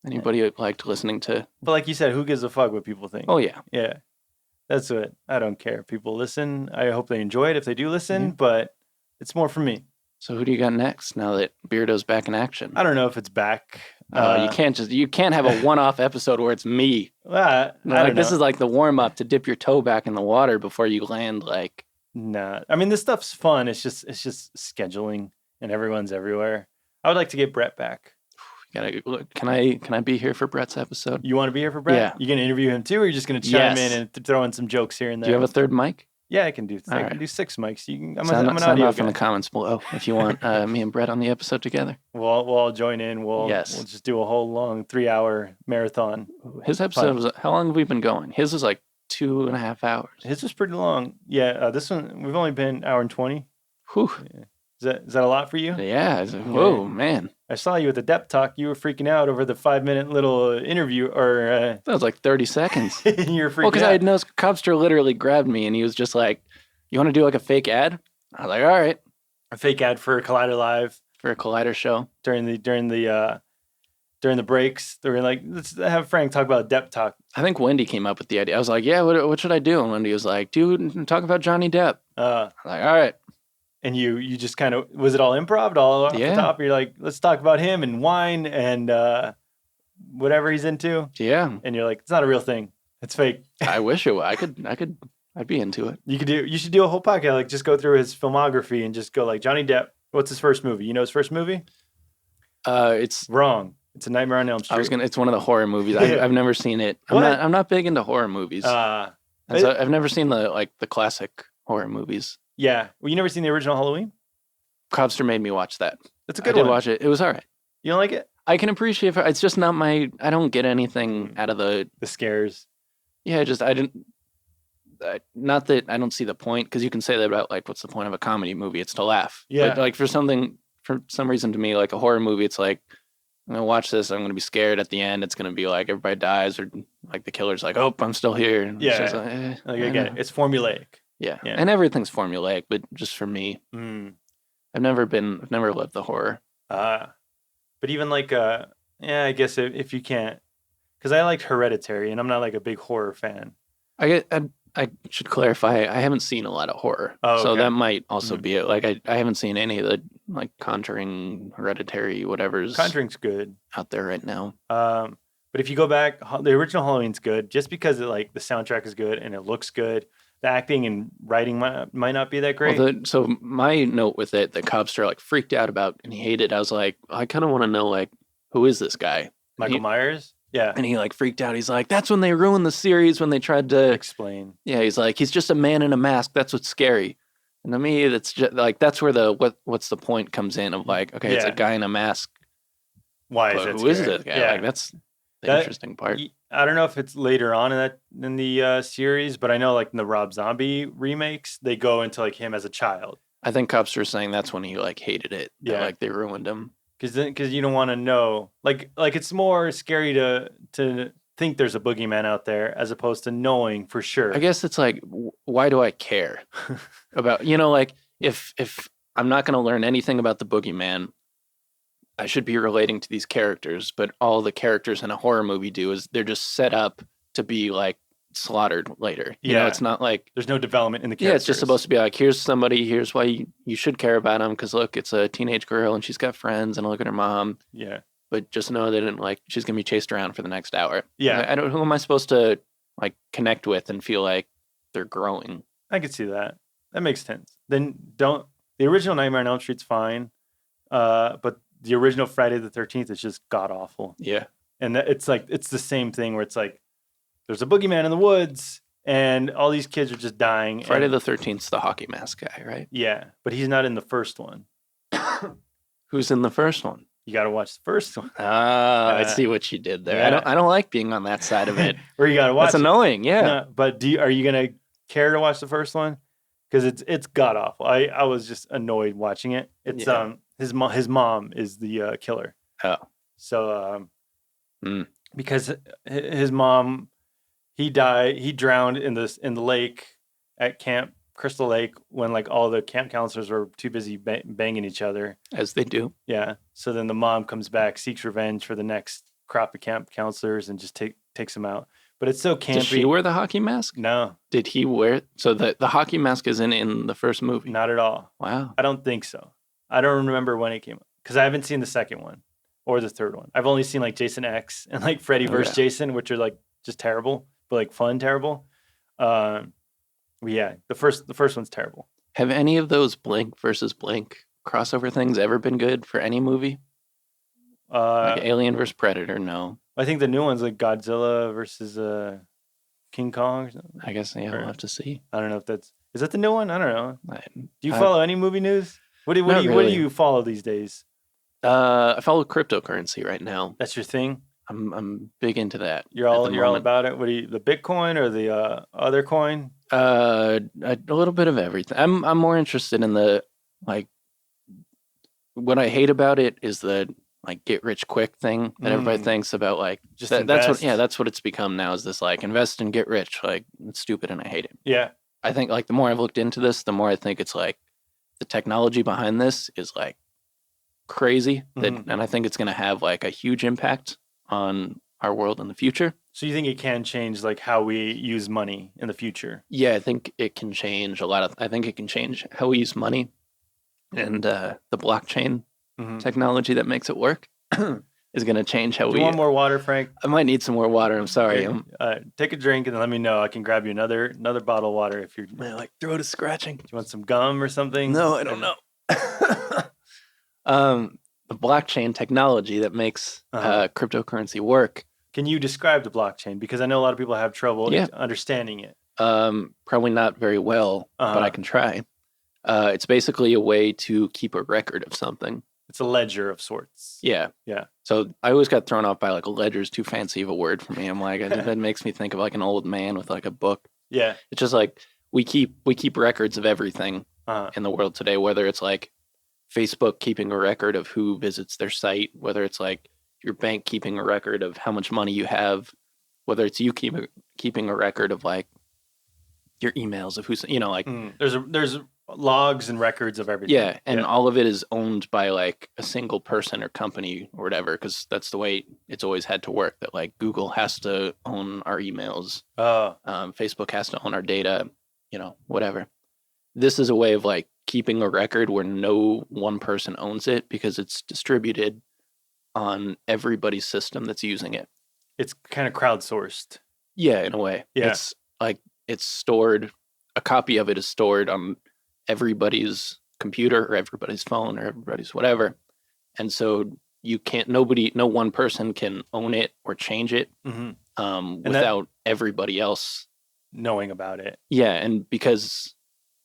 Anybody liked listening to? But like you said, who gives a fuck what people think? Oh yeah, yeah. That's what I don't care. People listen. I hope they enjoy it if they do listen. But it's more for me. So who do you got next now that Beardo's back in action? I don't know if it's back. You can't have a one-off episode where it's me. This is like the warm-up to dip your toe back in the water before you land. Like, nah. I mean, this stuff's fun. It's just scheduling, and everyone's everywhere. I would like to get Brett back. Can I be here for Brett's episode? You want to be here for Brett? Yeah. You gonna interview him too, or are you just gonna chime in and throw in some jokes here and there? Do you have a third mic? Yeah, I can do. I can do 6 mics. I'm an sound audio off guy. in the comments below if you want me and Brett on the episode together. We'll all join in. We'll just do a whole long 3-hour marathon. His episode was. How long have we been going? His was like 2.5 hours. His was pretty long. Yeah, this one we've only been 1:20. Whew. Yeah. Is that a lot for you? Yeah. Whoa, man. I saw you at the Depth Talk. You were freaking out over the 5-minute little interview, or that was like 30 seconds. You were freaking out. Well, because I had no Cobster literally grabbed me and he was just like, "You want to do like a fake ad?" I was like, "All right." a fake ad for Collider Live for a Collider show during the breaks. They were like, let's have Frank talk about Depp talk. I think Wendy came up with the idea. I was like, yeah, what should I do? And Wendy was like, dude, talk about Johnny Depp. I'm like, all right. And you just kind of, was it all improv, all off the top? You're like, let's talk about him and wine and whatever he's into. Yeah. And you're like, it's not a real thing. It's fake. I wish it was. I'd be into it. You should do a whole podcast, like just go through his filmography and just go like, Johnny Depp, what's his first movie? You know his first movie? It's wrong. It's A Nightmare on Elm Street. It's one of the horror movies. I've never seen it. I'm not big into horror movies. I've never seen the classic horror movies. Yeah. Well, you never seen the original Halloween? Cobster made me watch that. That's a good one. I did watch it. It was all right. You don't like it? I can appreciate it. It's just not I don't get anything out of the scares. Yeah, I didn't. Not that I don't see the point, because you can say that about like, what's the point of a comedy movie? It's to laugh. Yeah. But like for some reason to me, like a horror movie, it's like, I'm gonna watch this. I'm gonna be scared at the end. It's gonna be like everybody dies, or like the killer's like, oh, I'm still here. And yeah. It's just like, I get it. It's formulaic. Yeah. And everything's formulaic, but just for me, I've never lived the horror. But even like, I guess if you can't, because I liked Hereditary, and I'm not like a big horror fan. I should clarify, I haven't seen a lot of horror. Oh, okay. So that might also be it. Like I haven't seen any of the like Conjuring, Hereditary, whatever's Conjuring's good out there right now. But if you go back, the original Halloween's good just because the soundtrack is good and it looks good. The acting and writing might not be that great. Well, so my note with it that Cobster like freaked out about and he hated, I was like, I kind of want to know like, who is this guy? Michael Myers? Yeah. And he like freaked out. He's like, that's when they ruined the series, when they tried to explain. Yeah, he's like, he's just a man in a mask. That's what's scary. And to me, that's just like, that's where what's the point comes in of like, okay, it's a guy in a mask. Why is it? Who is this guy? Yeah. Like that's the interesting part. I don't know if it's later on in the series, but I know like in the Rob Zombie remakes, they go into like him as a child. I think Cobster's saying that's when he like hated it. Yeah, that, like they ruined him. Because you don't want to know, like it's more scary to think there's a boogeyman out there as opposed to knowing for sure. I guess it's like, why do I care about, like if I'm not going to learn anything about the boogeyman, I should be relating to these characters. But all the characters in a horror movie do is they're just set up to be like slaughtered later. You know, it's not like there's no development in the characters. Yeah, it's just supposed to be like, here's somebody, here's why you should care about him, because look, it's a teenage girl and she's got friends, and look at her mom. Yeah. But just know that she's gonna be chased around for the next hour. Yeah. I don't. Who am I supposed to like connect with and feel like they're growing? I could see that. That makes sense. Then the original Nightmare on Elm Street's fine, but the original Friday the 13th is just god awful. Yeah. And it's the same thing where it's like, there's a boogeyman in the woods, and all these kids are just dying. Friday the 13th's the hockey mask guy, right? Yeah, but he's not in the first one. Who's in the first one? You got to watch the first one. I see what you did there. Yeah. I don't like being on that side of it. Where you got to watch. That's annoying. Yeah. No, but are you gonna care to watch the first one? Because it's god awful. I was just annoyed watching it. It's his mom is the killer. Oh. So because his mom. He drowned in the lake at Camp Crystal Lake when like all the camp counselors were too busy banging each other. As they do. Yeah. So then the mom comes back, seeks revenge for the next crop of camp counselors, and just takes them out. But it's so campy. Did she wear the hockey mask? No. Did he wear it? So the hockey mask isn't in the first movie? Not at all. Wow. I don't think so. I don't remember when it came up because I haven't seen the second one or the third one. I've only seen like Jason X and like Freddy vs. Jason, which are like just terrible. But like fun, terrible. Yeah, the first one's terrible. Have any of those Blink versus Blink crossover things ever been good for any movie? Like Alien versus Predator? No. I think the new one's like Godzilla versus King Kong or something. I guess we'll have to see. I don't know if is that the new one? I don't know. Do you I follow any movie news? What do you follow these days? I follow cryptocurrency right now. That's your thing. I'm big into that. You're all about it. What are you, the Bitcoin or the other coin? A little bit of everything. I'm more interested in the like. What I hate about it is the like get rich quick thing that everybody thinks about. Like just that's what it's become now. Is this like invest and get rich? Like it's stupid and I hate it. Yeah. I think like the more I've looked into this, the more I think it's like the technology behind this is like crazy, and I think it's going to have like a huge impact on our world in the future. So you think it can change like how we use money in the future? Yeah, I think it can change a lot of. I think it can change how we use money, and the blockchain technology that makes it work is going to change how Do you want more water, Frank? I might need some more water. I'm sorry. Take a drink and then let me know. I can grab you another bottle of water if you're. My like throat is scratching. Do you want some gum or something? No, I don't know. The blockchain technology that makes cryptocurrency work. Can you describe the blockchain? Because I know a lot of people have trouble understanding it. Probably not very well, but I can try. It's basically a way to keep a record of something. It's a ledger of sorts. Yeah. Yeah. So I always got thrown off by like a ledger is too fancy of a word for me. I'm like, that makes me think of like an old man with like a book. Yeah. It's just like we keep records of everything in the world today, whether it's like Facebook keeping a record of who visits their site, whether it's like your bank keeping a record of how much money you have, whether it's you keeping a record of like your emails of who's, like there's logs and records of everything. Yeah, and all of it is owned by like a single person or company or whatever, because that's the way it's always had to work. That like Google has to own our emails, Facebook has to own our data, whatever. This is a way of like keeping a record where no one person owns it because it's distributed on everybody's system that's using it. It's kind of crowdsourced. Yeah, in a way. Yeah. It's like it's stored. A copy of it is stored on everybody's computer or everybody's phone or everybody's whatever. And so no one person can own it or change it without everybody else knowing about it. Yeah. And because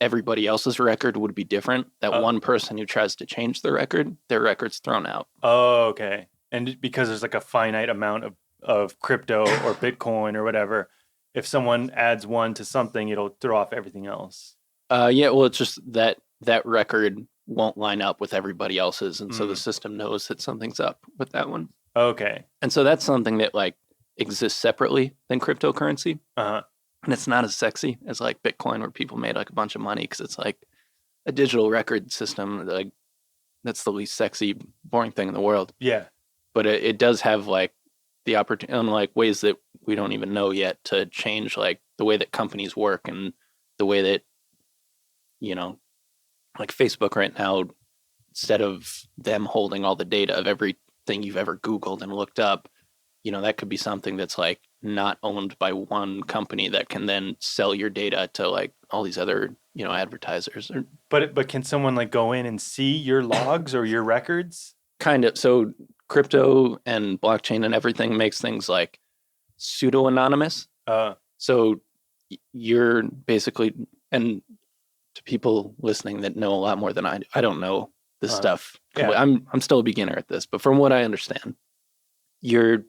everybody else's record would be different, that one person who tries to change the record, their record's thrown out. Oh, okay. And because there's like a finite amount of crypto or Bitcoin or whatever, if someone adds one to something, it'll throw off everything else. Yeah, well, it's just that record won't line up with everybody else's, and so the system knows that something's up with that one. Okay. And so that's something that like exists separately than cryptocurrency. And it's not as sexy as like Bitcoin, where people made like a bunch of money because it's like a digital record system. Like that's the least sexy, boring thing in the world. Yeah. But it does have like the opportunity, in like ways that we don't even know yet, to change like the way that companies work and the way that, like Facebook right now, instead of them holding all the data of everything you've ever Googled and looked up, that could be something that's like not owned by one company that can then sell your data to like all these other, advertisers. But can someone like go in and see your logs or your records? Kind of. So crypto and blockchain and everything makes things like pseudo-anonymous. So you're basically, and to people listening that know a lot more than I don't know this stuff. Yeah. I'm still a beginner at this, but from what I understand, you're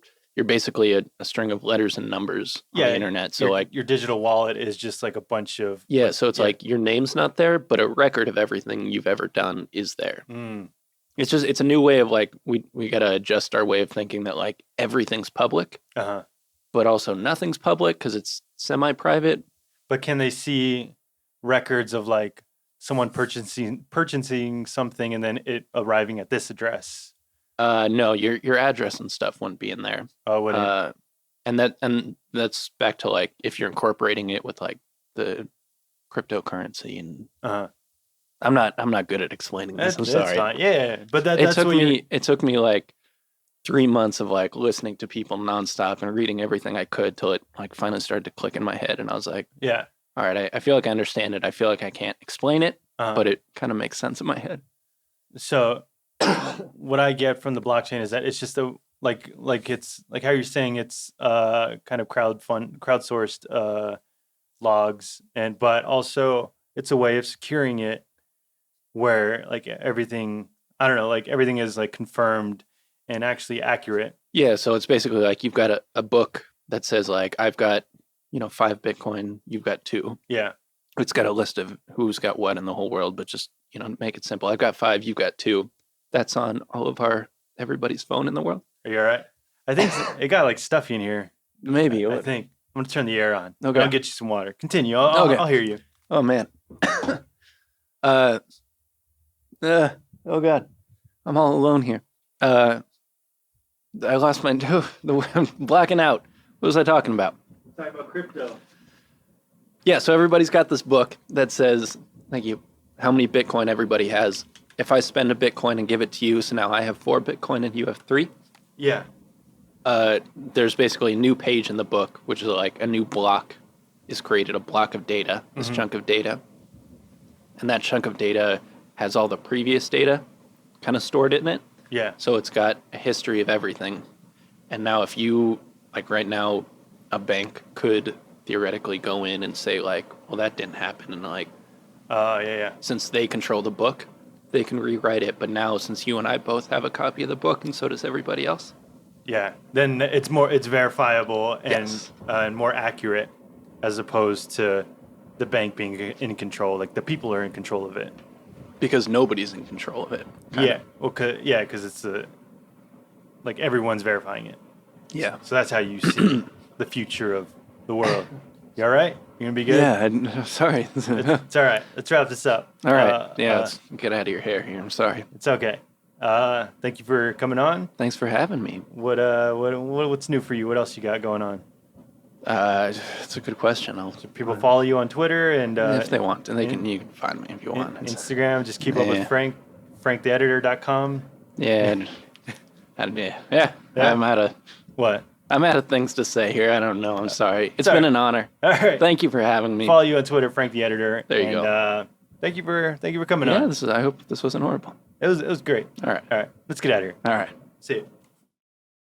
basically a string of letters and numbers on the internet. So like your digital wallet is just like a bunch of so it's like your name's not there, but a record of everything you've ever done is there. It's a new way of like we gotta adjust our way of thinking that like everything's public, but also nothing's public because it's semi-private. But can they see records of like someone purchasing something and then it arriving at this address? No, your address and stuff wouldn't be in there. Oh, what? And that's back to like if you're incorporating it with like the cryptocurrency and I'm not good at explaining this. I'm sorry. But it took me like 3 months of like listening to people nonstop and reading everything I could till it like finally started to click in my head, and I was like, all right, I feel like I understand it. I feel like I can't explain it, but it kind of makes sense in my head. So what I get from the blockchain is that it's just like it's like how you're saying it's kind of crowdsourced logs, but also it's a way of securing it where like everything, I don't know, like everything is like confirmed and actually accurate. Yeah, so it's basically like you've got a book that says like I've got 5 Bitcoin, you've got 2. Yeah. It's got a list of who's got what in the whole world, but just, make it simple. I've got 5, you've got 2. That's on all of everybody's phone in the world. Are you all right? I think it got like stuffy in here. Maybe. I think. I'm going to turn the air on. Okay. I'll get you some water. Continue. I'll hear you. Oh, man. Oh God, I'm all alone here. I lost my. I'm blacking out. What was I talking about? Talk about crypto. Yeah, so everybody's got this book that says, thank you, how many Bitcoin everybody has. If I spend a Bitcoin and give it to you, so now I have 4 Bitcoin and you have 3. Yeah. There's basically a new page in the book, which is like a new block is created, a block of data, this chunk of data. And that chunk of data has all the previous data kind of stored in it. Yeah. So it's got a history of everything. And now if you, like right now, a bank could theoretically go in and say like, well, that didn't happen. And like, yeah. since they control the book, they can rewrite it. But now since you and I both have a copy of the book and so does everybody else. Yeah. Then it's verifiable and Yes. And more accurate as opposed to the bank being in control. Like the people are in control of it. Because nobody's in control of it. Yeah. Well, because it's like everyone's verifying it. Yeah. So that's how you see the future of the world. You all right? You gonna be good? Yeah, sorry. It's all right. Let's wrap this up. All right. Let's get out of your hair here. I'm sorry. It's okay. Thank you for coming on. Thanks for having me. What's new for you? What else you got going on? It's a good question. People follow you on Twitter and if they want, and you can find me if you want. Instagram. Just keep up with Frank, franktheeditor.com. Yeah. Yeah. I'm out of What? I'm out of things to say here. I don't know. I'm sorry. It's been an honor. All right. Thank you for having me. Follow you on Twitter, Frank the Editor. There you go. Thank you for coming on. I hope this wasn't horrible. It was great. All right. Let's get out of here. All right. See you.